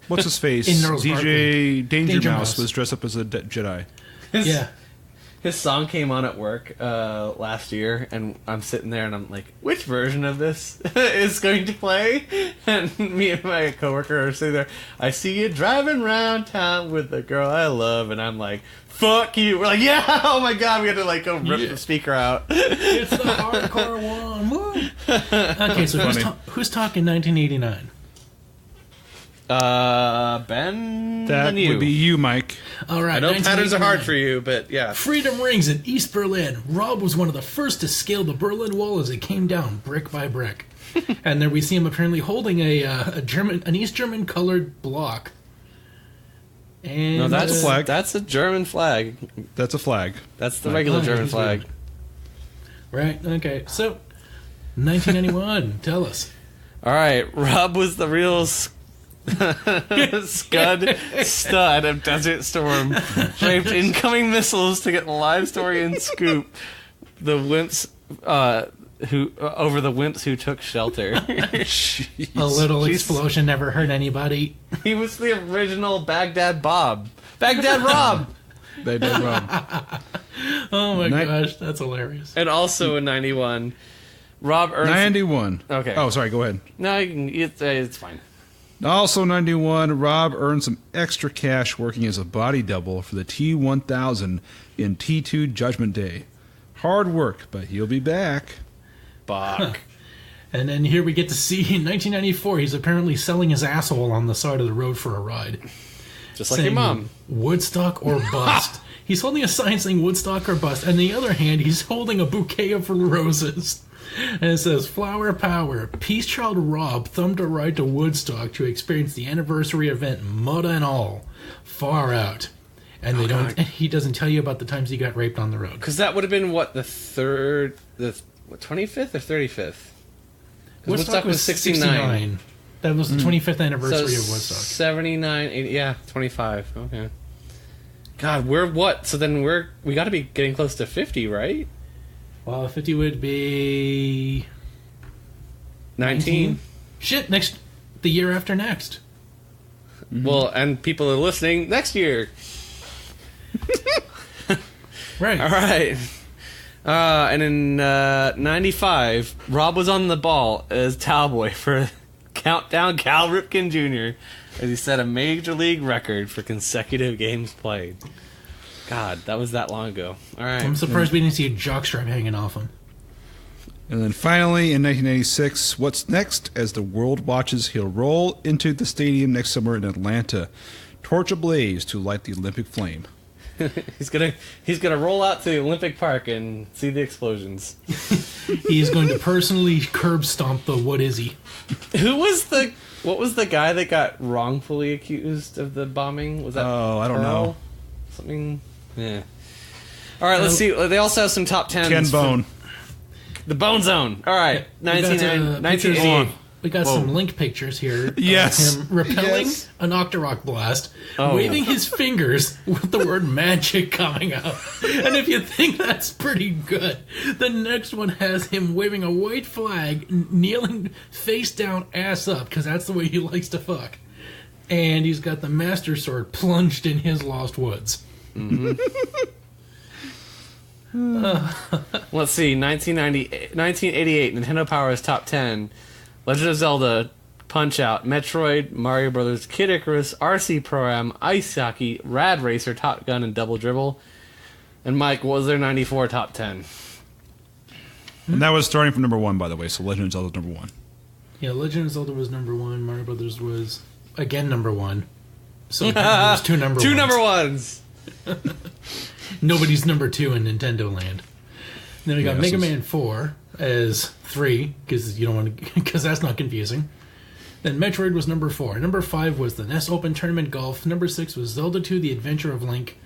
What's his face? In Gnarls DJ Danger Danger Mouse Mouse was dressed up as a Jedi. Yeah. His song came on at work last year, and I'm sitting there and I'm like, which version of this is going to play? And me and my coworker are sitting there, I see you driving around town with the girl I love, and I'm like, fuck you. We're like, yeah, oh my god, we had to like go rip the speaker out. It's the hardcore one. Woo. Okay, so who's talking 1989? Ben That and you. would be you, Mike. All right. I know patterns are hard 1989. for you, but yeah. Freedom rings in East Berlin. Rob was one of the first to scale the Berlin Wall as it came down brick by brick. And there we see him apparently holding an East German colored block. And No, that's a flag. That's a German flag. That's a flag. That's the regular Oh, German he's flag. Right. Okay. So, 1991. Tell us. All right, Rob was the real stud of Desert Storm, draped incoming missiles to get the live story and scoop the wimps over the wimps who took shelter. A little explosion never hurt anybody. He was the original Baghdad Bob. Baghdad Rob! They did wrong. Oh my gosh, that's hilarious. And also in 91, Rob earned... 91. Okay. Oh, sorry, go ahead. No, it's fine. Also 91, Rob earned some extra cash working as a body double for the T-1000 in T2 Judgment Day. Hard work, but he'll be back. Bach. And then here we get to see in 1994, he's apparently selling his asshole on the side of the road for a ride. Just like your Saying, mom. Woodstock or bust. He's holding a sign saying Woodstock or bust. On the other hand, he's holding a bouquet of roses. And it says, Flower Power, Peace Child Rob thumbed a ride to Woodstock to experience the anniversary event, mud and all. Far out. And they don't. He doesn't tell you about the times he got raped on the road. Because that would have been, what, the 25th or 35th? Woodstock was 69. That was the 25th anniversary of Woodstock. 79, 80, yeah, 25. Okay. God, we're what? So then we got to be getting close to 50, right? Well, 50 would be 19. Shit, the year after next. Well, and people are listening next year. Right. All right. And in 95, Rob was on the ball as Towboy for Countdown Cal Ripken Jr. as he set a major league record for consecutive games played. God, that was that long ago. All right. I'm surprised we didn't see a jockstrap hanging off him. And then finally, in 1986, what's next? As the world watches, he'll roll into the stadium next summer in Atlanta, torch ablaze to light the Olympic flame. He's gonna roll out to the Olympic Park and see the explosions. He's going to personally curb stomp the what is he? What was the guy that got wrongfully accused of the bombing? Was that I don't know. Something. Yeah. All right, let's see. They also have some top 10s. Ken Bone. The Bone Zone. All right, 1988. We got some link pictures here. Yes. Of him repelling Yes. an Octorok blast, Oh. waving his fingers with the word magic coming out. And if you think that's pretty good, the next one has him waving a white flag, kneeling face down, ass up, because that's the way he likes to fuck. And he's got the Master Sword plunged in his lost woods. Mm-hmm. Let's see, 1988, Nintendo Power's Top 10. Legend of Zelda, Punch-Out, Metroid, Mario Brothers, Kid Icarus, RC Pro-Am, Ice Hockey, Rad Racer, Top Gun, and Double Dribble. And Mike, what was their 94 Top 10? And that was starting from number 1, by the way, so Legend of Zelda was number 1. Yeah, Legend of Zelda was number 1. Mario Brothers was, again, number 1. So it was two number ones. Two number ones! Nobody's number 2 in Nintendo Land. Then we got Mega Man 4 as 3 because you don't want to, because that's not confusing. Then Metroid was number 4. Number 5 was the NES Open Tournament Golf. Number 6 was Zelda 2: The Adventure of Link.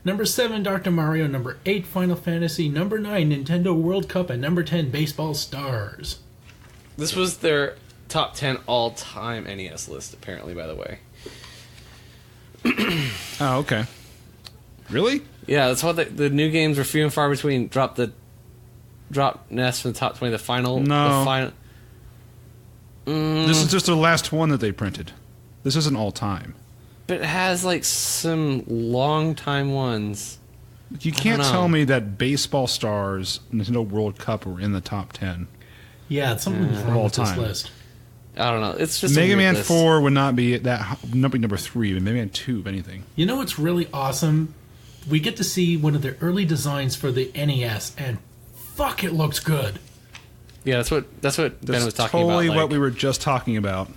Number 7 Dr. Mario. Number 8 Final Fantasy. Number 9 Nintendo World Cup, and number 10 Baseball Stars. This was their top 10 all-time NES list, apparently, by the way. Oh, okay. Really? Yeah, that's what the new games were few and far between. Drop NES from the top 20. The final. No. The final. This is just the last one that they printed. This isn't all time. But it has like some long time ones. You can't know. tell me that Baseball Stars, Nintendo World Cup were in the top 10. Yeah, it's something wrong all with this time. list. I don't know. It's just a Mega weird Man list. 4 would not be number 3, but Mega Man 2, if anything. You know what's really awesome? We get to see one of their early designs for the NES, and fuck, it looks good. Yeah, that's what Ben was talking totally about. what we were just talking about,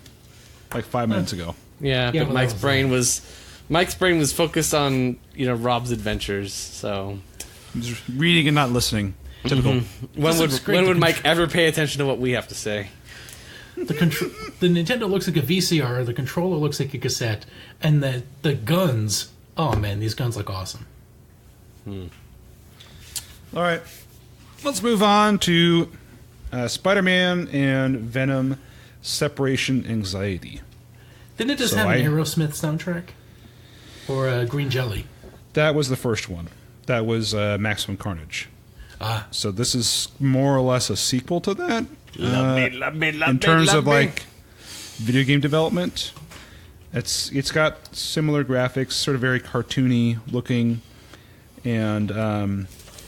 like 5 minutes ago. Yeah, Yeah, but but Mike's that was brain Mike's brain was focused on Rob's adventures. So Just reading and not listening. Typical. When would Mike ever pay attention to what we have to say? The Nintendo looks like a VCR. The controller looks like a cassette, and the guns. Oh man, these guns look awesome. All right. Let's move on to Spider-Man and Venom Separation Anxiety. Didn't it just have an Aerosmith soundtrack? Or Green Jelly? That was the first one. That was Maximum Carnage. So this is more or less a sequel to that. In terms of like video game development, it's got similar graphics, sort of very cartoony looking, and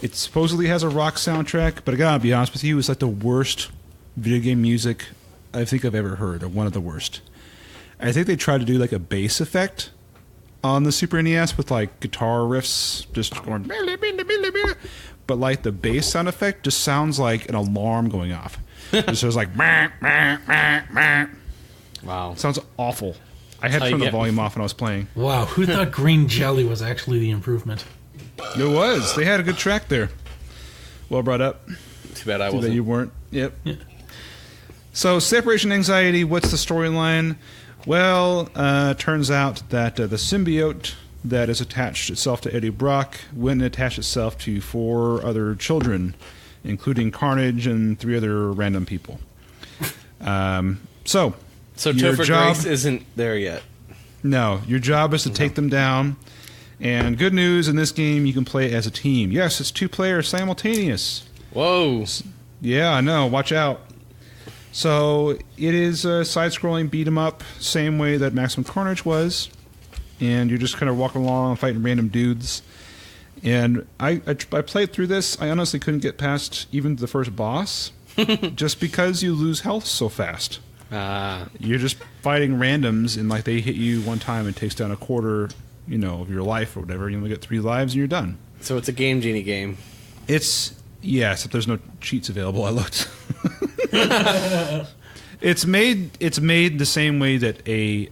it supposedly has a rock soundtrack. But I gotta be honest with you, it's like the worst video game music I think I've ever heard, or one of the worst. I think they tried to do like a bass effect on the Super NES with like guitar riffs just going, but like the bass sound effect just sounds like an alarm going off. It sounds like, wow, sounds awful. I had to turn the volume off when I was playing. Wow, who thought Green Jelly was actually the improvement? It was. They had a good track there. Well brought up. Too bad I Too wasn't. bad you weren't. Yep. Yeah. So, Separation Anxiety, what's the storyline? Well, turns out that the symbiote that is attached itself to Eddie Brock went and attached itself to 4 other children, including Carnage and 3 other random people. So your Topher job Grace isn't there yet. No, your job is to take them down. And good news, in this game, you can play as a team. Yes, it's 2 players simultaneous. Whoa. Yeah, I know. Watch out. So it is a side-scrolling beat-em-up, same way that Maximum Carnage was. And you're just kind of walking along, fighting random dudes. And I played through this. I honestly couldn't get past even the first boss, just because you lose health so fast. You're just fighting randoms, and like they hit you one time and takes down a quarter, of your life or whatever. You only get 3 lives, and you're done. So it's a Game Genie game. Except there's no cheats available. I looked. It's made the same way that a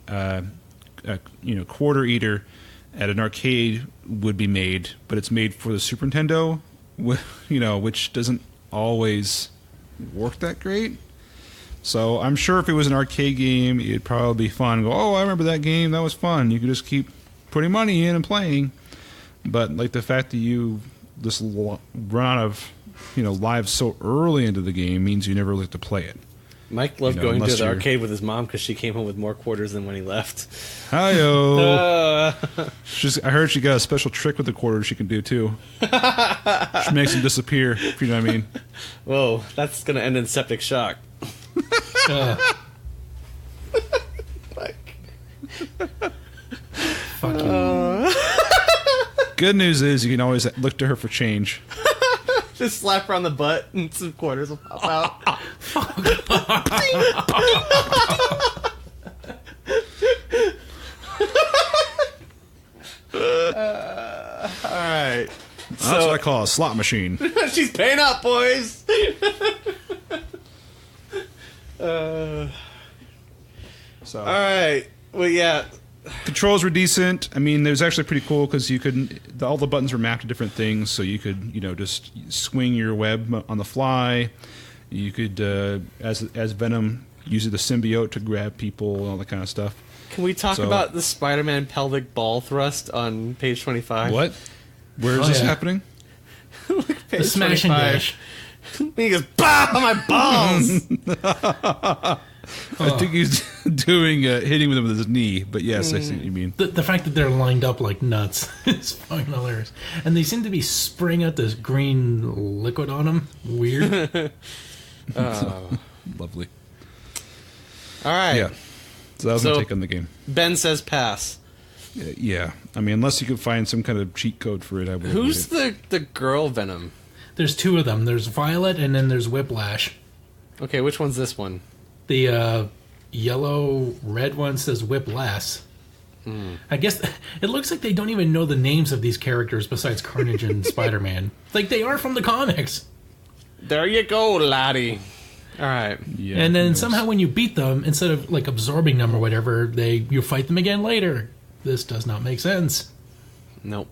quarter eater at an arcade would be made, but it's made for the Super Nintendo, which doesn't always work that great. So I'm sure if it was an arcade game, it'd probably be fun. Go, oh, I remember that game. That was fun. You could just keep putting money in and playing. But like the fact that you just run out of lives so early into the game means you never get to play it. Mike loved going to the arcade with his mom because she came home with more quarters than when he left. Hi-yo. I heard she got a special trick with the quarters she can do, too. She makes them disappear, if you know what I mean. Whoa, that's going to end in septic shock. Fuck you. Good news is you can always look to her for change. Just slap her on the butt and some quarters will pop out. Alright. That's what I call a slot machine. She's paying up, boys! Alright. Well, yeah. Controls were decent. I mean, it was actually pretty cool because all the buttons were mapped to different things, so you could, just swing your web on the fly. You could, as Venom, use the symbiote to grab people and all that kind of stuff. Can we talk about the Spider-Man pelvic ball thrust on page 25? What? Where is this happening? Look, page The smash 25. and dash. He goes, bah, my balls! I think he's doing hitting with him with his knee, but yes, I see what you mean. The fact that they're lined up like nuts is fucking hilarious. And they seem to be spraying out this green liquid on them. Weird. Lovely. All right. Yeah. So that was my take on the game. Ben says pass. Yeah. I mean, unless you could find some kind of cheat code for it, I would. Who's the girl Venom? There's 2 of them. There's Violet and then there's Whiplash. Okay, which one's this one? The yellow-red one says Whiplash. I guess it looks like they don't even know the names of these characters besides Carnage and Spider-Man. Like, they are from the comics. There you go, laddie. All right. Yeah, and then somehow when you beat them, instead of like absorbing them or whatever, you fight them again later. This does not make sense. Nope.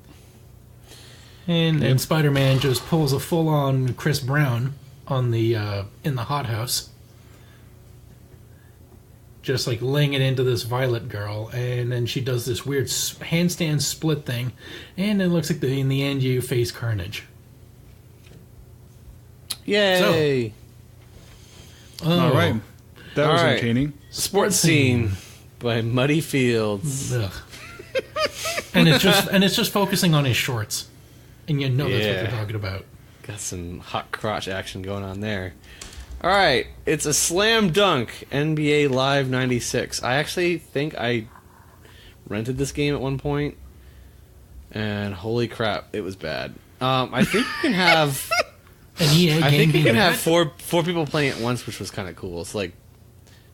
And Spider-Man just pulls a full-on Chris Brown on the in the hothouse, just like laying it into this Violet girl, and then she does this weird handstand split thing, and it looks like in the end you face Carnage. Yay! All right. That was All right. entertaining. Sports Scene by Muddy Fields. Ugh. and it's just focusing on his shorts, and you know that's what they're talking about. Got some hot crotch action going on there. All right, it's a slam dunk NBA Live 96. I actually think I rented this game at one point, and holy crap, it was bad. I think you can have An EA game I think you being can bad? have four people playing at once, which was kind of cool. It's like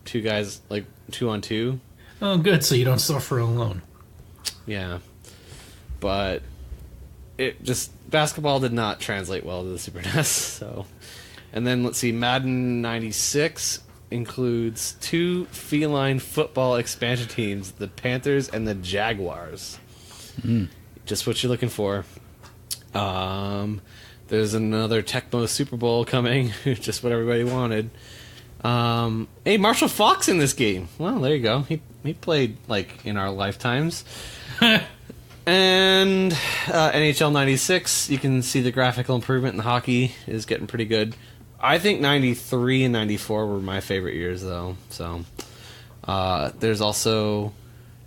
two guys, like 2-on-2. Oh, good, so you don't suffer alone. Yeah, but it just basketball did not translate well to the Super NES. So, and then let's see, Madden 96 includes two feline football expansion teams, the Panthers and the Jaguars. Just what you're looking for. There's another Tecmo Super Bowl coming, just what everybody wanted. Hey, Marshall Faulk's in this game. Well, there you go. He played like in our lifetimes. And NHL 96, you can see the graphical improvement in hockey is getting pretty good. I think 93 and 94 were my favorite years, though. So there's also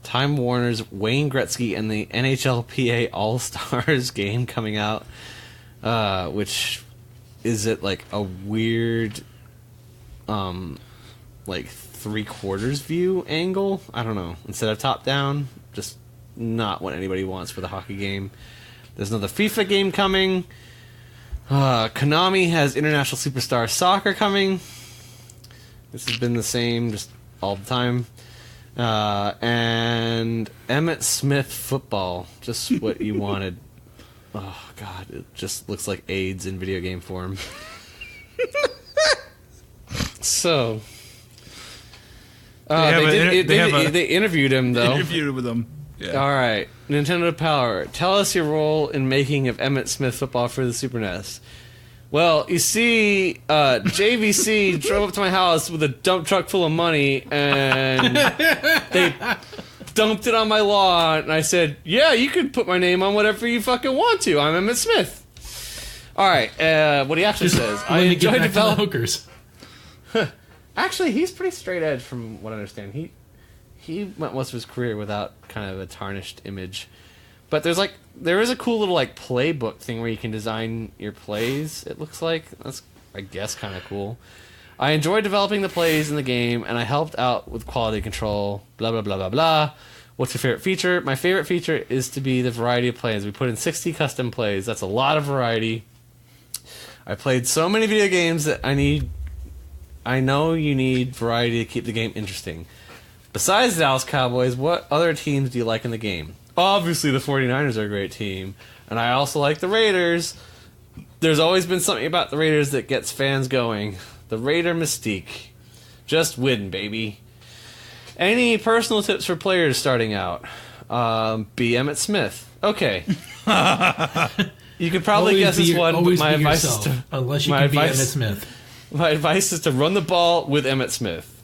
Time Warner's Wayne Gretzky and the NHLPA All-Stars game coming out, which is it like a weird like 3/4 view angle? I don't know. Instead of top down, just not what anybody wants for the hockey game. There's another FIFA game coming. Konami has International Superstar Soccer coming. This has been the same just all the time. And Emmitt Smith football, just what you wanted. Oh god, it just looks like AIDS in video game form. So they interviewed him though. Interviewed with them. Yeah. All right, Nintendo Power. Tell us your role in making of Emmitt Smith football for the Super NES. Well, you see, JVC drove up to my house with a dump truck full of money, and they dumped it on my lawn. And I said, "Yeah, you could put my name on whatever you fucking want to. I'm Emmitt Smith." All right, what he actually says. I enjoy developing hookers. Actually, he's pretty straight edge from what I understand. He went most of his career without kind of a tarnished image. But there is a cool little like playbook thing where you can design your plays, it looks like. That's, I guess, kind of cool. I enjoyed developing the plays in the game, and I helped out with quality control, blah, blah, blah, blah, blah. What's your favorite feature? My favorite feature is to be the variety of plays. We put in 60 custom plays. That's a lot of variety. I played so many video games that I know you need variety to keep the game interesting. Besides the Dallas Cowboys, what other teams do you like in the game? Obviously, the 49ers are a great team, and I also like the Raiders. There's always been something about the Raiders that gets fans going. The Raider mystique. Just win, baby. Any personal tips for players starting out? Be Emmitt Smith. Okay. You could probably guess this one, but my advice is to... Unless you can be Emmitt Smith. My advice is to run the ball with Emmitt Smith.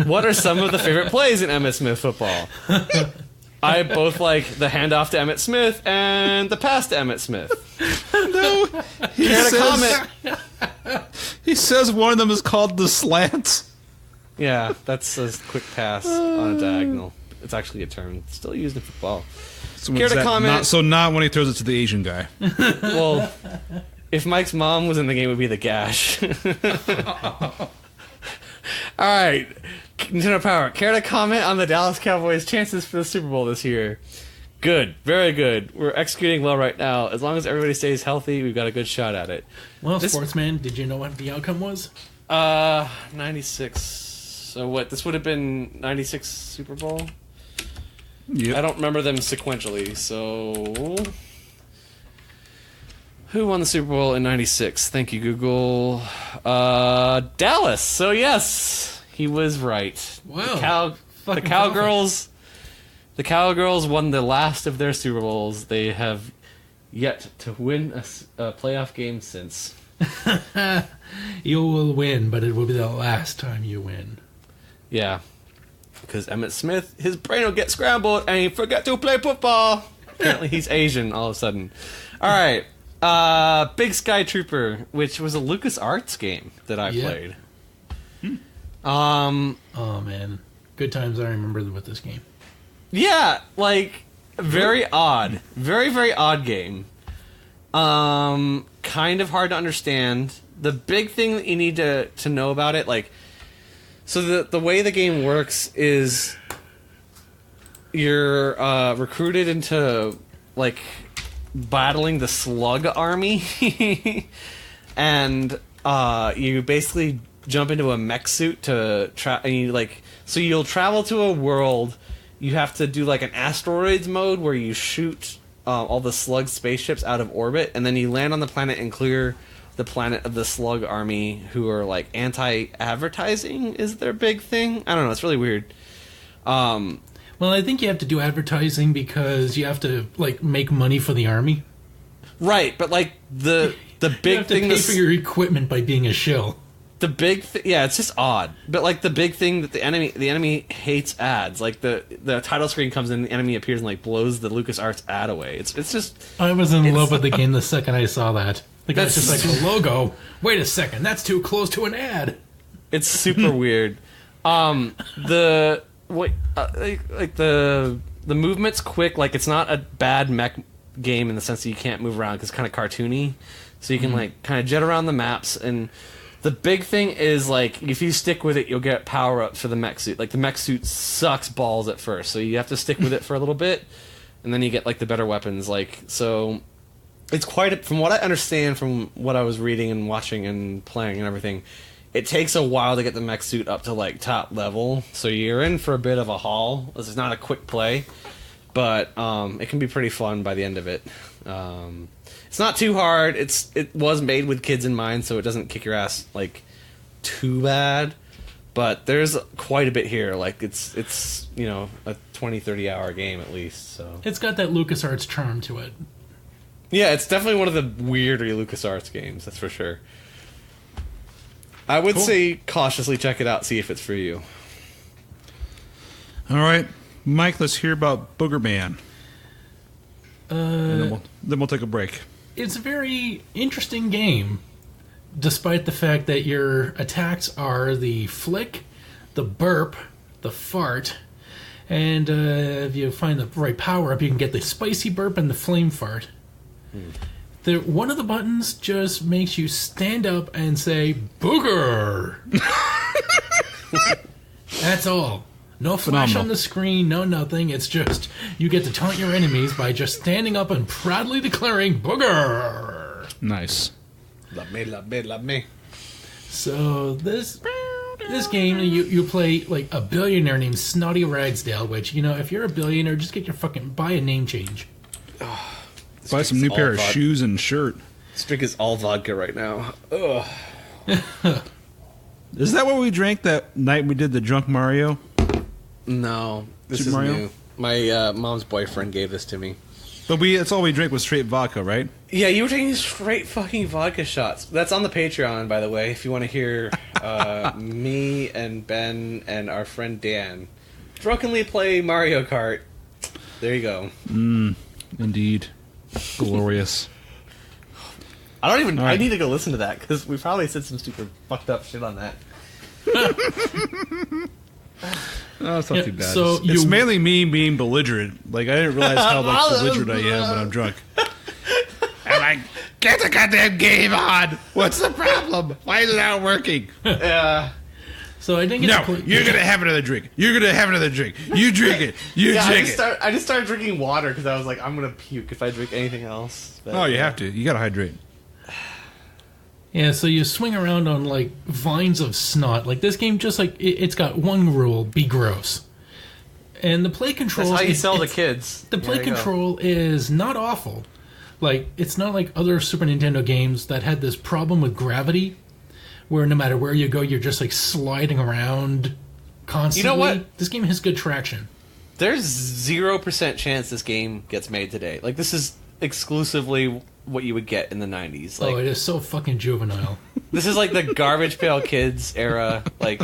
What are some of the favorite plays in Emmitt Smith football? I both like the handoff to Emmitt Smith and the pass to Emmitt Smith. No, he says one of them is called the slant. Yeah, that's a quick pass on a diagonal. It's actually a term still used in football. So Care to comment? Not when he throws it to the Asian guy. Well, if Mike's mom was in the game, it would be the gash. All right, Nintendo Power. Care to comment on the Dallas Cowboys' chances for the Super Bowl this year? Good, very good. We're executing well right now. As long as everybody stays healthy, we've got a good shot at it. Well, Sportsman, did you know what the outcome was? 96. So what? This would have been 96 Super Bowl? Yep. I don't remember them sequentially, so... Who won the Super Bowl in 96? Thank you, Google. Dallas. So, yes, he was right. Wow. The Cowgirls The Cowgirls won the last of their Super Bowls. They have yet to win a playoff game since. You will win, but it will be the last time you win. Yeah. Because Emmitt Smith, his brain will get scrambled and he forget to play football. Apparently he's Asian all of a sudden. All right. Big Sky Trooper, which was a LucasArts game that I played. Oh, man. Good times I remember with this game. Yeah, like, very odd. Very, very odd game. Kind of hard to understand. The big thing that you need to know about it, like, so the way the game works is you're recruited into, like, battling the Slug Army, and you basically jump into a mech suit to so you'll travel to a world. You have to do like an asteroids mode where you shoot all the slug spaceships out of orbit, and then you land on the planet and clear the planet of the Slug Army, who are like anti-advertising is their big thing. I don't know, it's really weird. Well, I think you have to do advertising because you have to like make money for the army. Right, but like the big you have to thing pay for your equipment by being a shill. The big yeah, it's just odd. But like the big thing that the enemy hates ads. Like the title screen comes in, the enemy appears and like blows the LucasArts ad away. It's just I was in love with the game the second I saw that. The guy's That's just like the logo. Wait a second, that's too close to an ad. It's super weird. The movement's quick. Like it's not a bad mech game in the sense that you can't move around because it's kind of cartoony. So you can like kind of jet around the maps. And the big thing is like if you stick with it, you'll get power ups for the mech suit. Like the mech suit sucks balls at first, so you have to stick with it for a little bit, and then you get like the better weapons. Like so, it's from what I understand from what I was reading and watching and playing and everything. It takes a while to get the mech suit up to like top level, so you're in for a bit of a haul. This is not a quick play, but it can be pretty fun by the end of it. It's not too hard. It was made with kids in mind, so it doesn't kick your ass like too bad. But there's quite a bit here. Like it's a 20-30 hour game at least. So it's got that LucasArts charm to it. Yeah, it's definitely one of the weirder LucasArts games. That's for sure. I would say cautiously check it out, see if it's for you. All right, Mike, let's hear about Booger Man. And then we'll take a break. It's a very interesting game, despite the fact that your attacks are the flick, the burp, the fart, and if you find the right power-up, you can get the spicy burp and the flame fart. One of the buttons just makes you stand up and say, Booger! That's all. No flash on the screen, no nothing. It's just, you get to taunt your enemies by just standing up and proudly declaring, Booger! Nice. Love me, love me, love me. So, this game, you play, like, a billionaire named Snotty Ragsdale, which, if you're a billionaire, just get buy a name change. Buy some new pair of shoes and shirt. This drink is all vodka right now. Ugh. Is that what we drank that night we did the Drunk Mario? No, this Super is Mario? new. My mom's boyfriend gave this to me. But that's all we drank was straight vodka, right? Yeah, you were taking straight fucking vodka shots. That's on the Patreon, by the way, if you want to hear me and Ben and our friend Dan drunkenly play Mario Kart. There you go. Indeed. Glorious. I need to go listen to that, because we probably said some super fucked up shit on that. Oh, it's not too bad. So it's mainly me being belligerent. Like, I didn't realize how belligerent I am when I'm drunk. And I get the goddamn game on! What's the problem? Why is it not working? Yeah. So I didn't get to play. You're gonna have another drink. You're gonna have another drink. You drink it. You drink it. I just started drinking water because I was like, I'm gonna puke if I drink anything else. But, Oh, you have to. You gotta hydrate. Yeah, so you swing around on, like, vines of snot. Like, this game just, like, it's got one rule, be gross. And the play control... That's how you sell to kids. The play control is not awful. Like, it's not like other Super Nintendo games that had this problem with gravity, where no matter where you go, you're just, like, sliding around constantly. You know what? This game has good traction. There's 0% chance this game gets made today. Like, this is exclusively what you would get in the 90s. Like, it is so fucking juvenile. this is like the Garbage Pail Kids era. Like,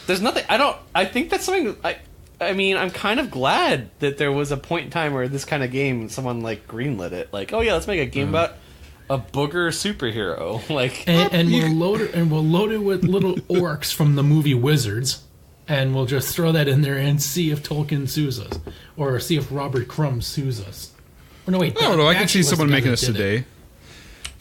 there's nothing. I think that's something. I mean, I'm kind of glad that there was a point in time where this kind of game, someone like greenlit it. Like, oh yeah, let's make a game about a booger superhero. Like, and we'll load it with little orcs from the movie Wizards, and we'll just throw that in there and see if Tolkien sues us, or see if Robert Crumb sues us. Oh, no, wait. I don't know. I can see was the someone guy making that this did it. today.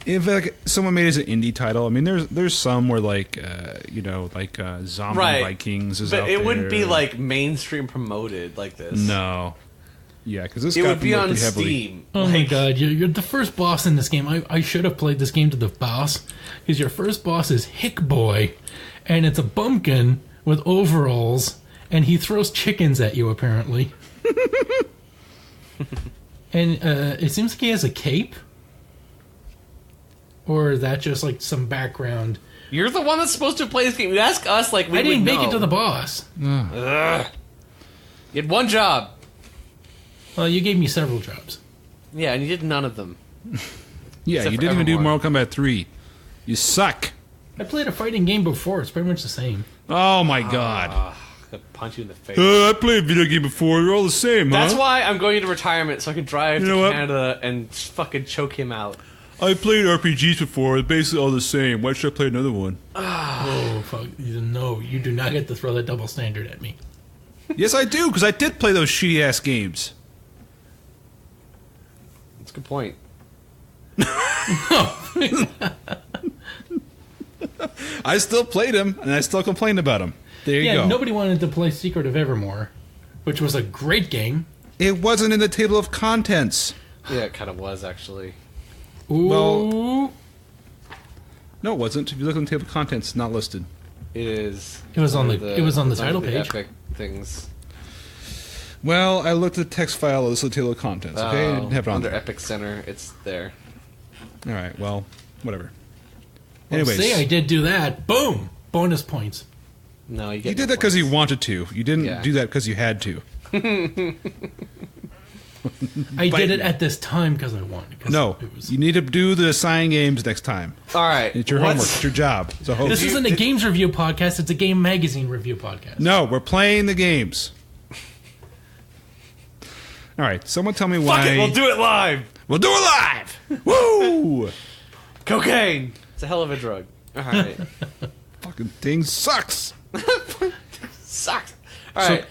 If like someone made it as an indie title, I mean, there's some where like Zombie Right. Vikings is but out it wouldn't be there. like mainstream promoted like this. No. Yeah, because this It got would be promoted on heavily. Steam. Oh my Like, god, you're the first boss in this game. I should have played this game to the boss, because your first boss is Hick Boy, and it's a bumpkin with overalls, and he throws chickens at you, apparently. And it seems like he has a cape. Or is that just like some background? You're the one that's supposed to play this game. You ask us like we I didn't would make know. it to the boss. Ugh. You had one job. Well, you gave me several jobs. Yeah, and you did none of them. Yeah, Except you for didn't even do Evermore. Mortal Kombat 3. You suck. I played a fighting game before. It's pretty much the same. Oh my god. I'll punch you in the face. I played a video game before. They're all the same, That's huh? why I'm going into retirement so I can drive You know to what? Canada and fucking choke him out. I played RPGs before. They're basically all the same. Why should I play another one? Oh, fuck. No, you do not get to throw that double standard at me. Yes, I do, because I did play those shitty-ass games. That's a good point. I still played them, and I still complained about them. There you Yeah, go. nobody wanted to play Secret of Evermore, which was a great game. It wasn't in the table of contents. Yeah, it kind of was, actually. Ooh. Well- No, it wasn't. If you look on the table of contents, it's not listed. It is. It was on Under the- it was on the it's under title page. Epic things. Well, I looked at the text file of the table of contents, okay? I didn't have it on under there. Epic Center, it's there. All right, well, whatever. Well, Anyways, see, I did do that. Boom! Bonus points. No, you get you did no that because you points. wanted to. You didn't Yeah. do that because you had to. I Bite did it me. at this time because I wanted. 'cause No, it was, you need to do the assign games next time. All right. It's your homework. It's your job. It's a host. this isn't a games review podcast. It's a game magazine review podcast. No, we're playing the games. All right, someone tell me why. Fuck it, we'll do it live! We'll do it live! Woo! Cocaine! It's a hell of a drug. All right. Fucking thing sucks. Sucks. All So, right.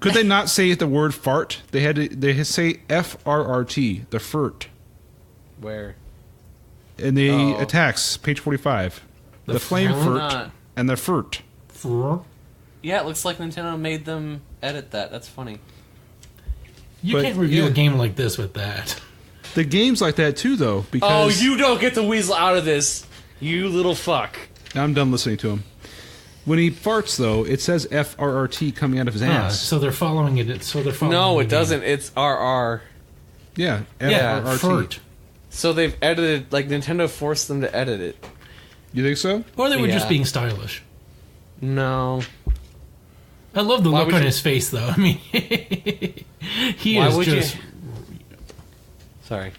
could they not say the word fart? They had say FRRT, the furt. Where? In the Oh. attacks, page 45. The flame furt? furt Not. and the furt. Yeah, it looks like Nintendo made them edit that. That's funny. You But, can't review yeah. a game like this with that. The game's like that too, though, because Oh, you don't get the weasel out of this, you little fuck. I'm done listening to him. When he farts, though, it says FRRT coming out of his ass. So they're following it. So they're following. No, the it game. doesn't. It's RR. Yeah, Yeah, FRRT. furt. So they've edited, like Nintendo forced them to edit it. You think so? Or they were just Yeah. being stylish. No. I love the Why look would on you- his face, though. I mean, he Why is would just. you? Sorry.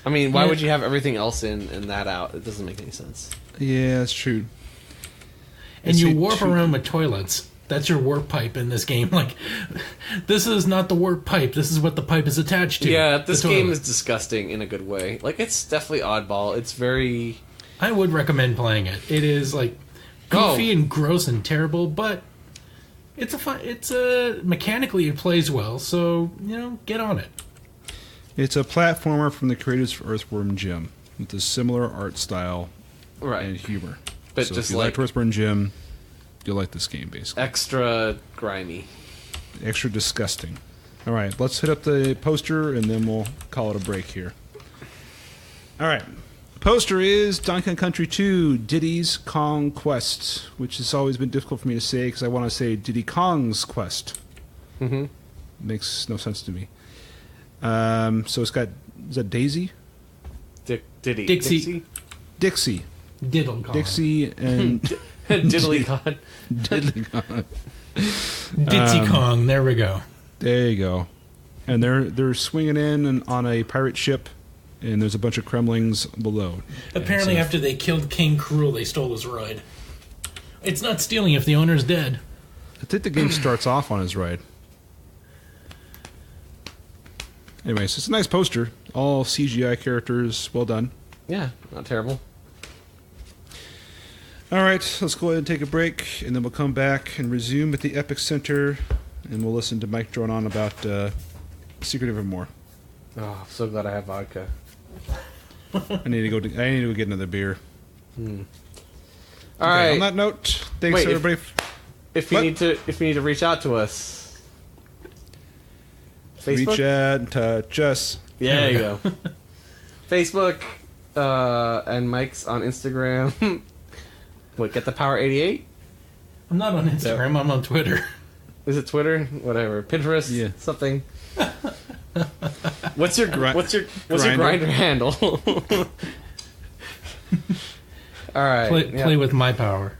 I mean, why Yeah. would you have everything else in and that out? It doesn't make any sense. Yeah, that's true. And you It's a warp two- around with toilets. That's your warp pipe in this game. Like, this is not the warp pipe. This is what the pipe is attached to. Yeah, the this game toilet. is disgusting in a good way. Like, it's definitely oddball. It's very... I would recommend playing it. It is like goofy and gross and terrible, but it's a fun. It's a mechanically it plays well. So get on it. It's a platformer from the creators of Earthworm Jim with a similar art style Right. and humor. But so just if you like liked Earthworm Jim, you'll like this game, basically. extra grimy. Extra disgusting. All right, let's hit up the poster, and then we'll call it a break here. All right. Poster is Donkey Kong Country 2 Diddy's Kong Quest, which has always been difficult for me to say because I want to say Diddy Kong's Quest. Mm-hmm. Makes no sense to me. So it's got, is that Daisy? Diddy. Dixie. Dixie. Diddle Kong. Dixie and Diddly God. Diddly Kong. Ditsy Kong, there we go. There you go. And they're swinging in and on a pirate ship, and there's a bunch of Kremlings below. Apparently, after they killed King Cruel, they stole his ride. It's not stealing if the owner's dead. I think the game starts off on his ride. Anyways, it's a nice poster. All CGI characters, well done. Yeah, not terrible. All right, let's go ahead and take a break, and then we'll come back and resume at the Epic Center, and we'll listen to Mike drone on about Secret of Evermore. Oh, I'm so glad I have vodka. I need to go get another beer. All right. On that note, thanks everybody. If you need to reach out to us, Facebook? Reach out and touch us. Yeah, there you go. Facebook and Mike's on Instagram. What, Get the Power 88? I'm not on Instagram. I'm on Twitter. Is it Twitter? Whatever. Pinterest? Yeah. Something. What's your Grindr handle? All right. Play with my power.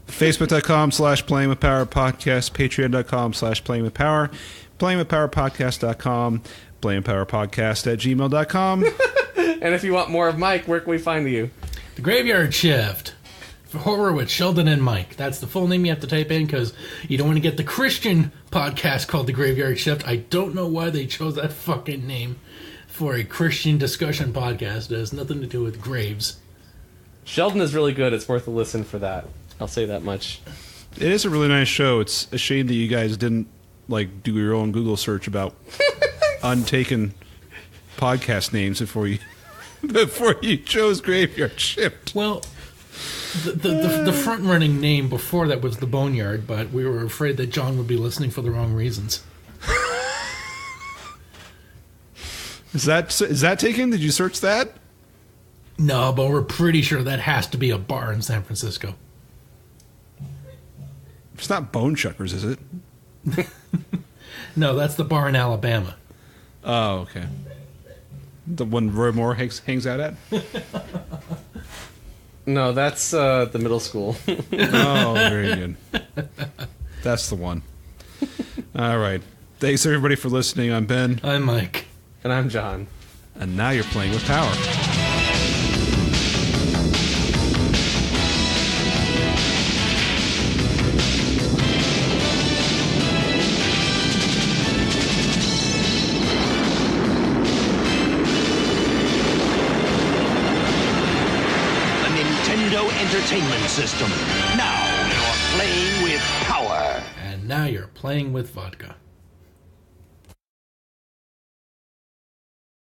Facebook.com/playingwithpower podcast, Patreon.com/playingwithpower, playingwithpowerpodcast.com, playingwithpowerpodcast@gmail.com. And if you want more of Mike, where can we find you? The Graveyard Shift. For Horror with Sheldon and Mike. That's the full name you have to type in because you don't want to get the Christian podcast called The Graveyard Shift. I don't know why they chose that fucking name for a Christian discussion podcast. It has nothing to do with graves. Sheldon is really good. It's worth a listen for that. I'll say that much. It is a really nice show. It's a shame that you guys didn't do your own Google search about untaken podcast names before you chose Graveyard Shift. Well, the front-running name before that was The Boneyard, but we were afraid that John would be listening for the wrong reasons. Is that taken? Did you search that? No, but we're pretty sure that has to be a bar in San Francisco. It's not Bone Chuckers, is it? No, that's the bar in Alabama. Oh, okay. The one Roy Moore hangs out at? No, that's the middle school. Oh, very good. That's the one. All right. Thanks, everybody, for listening. I'm Ben. I'm Mike. And I'm John. And now you're playing with power. Entertainment system. Now you're playing with power. And now you're playing with vodka.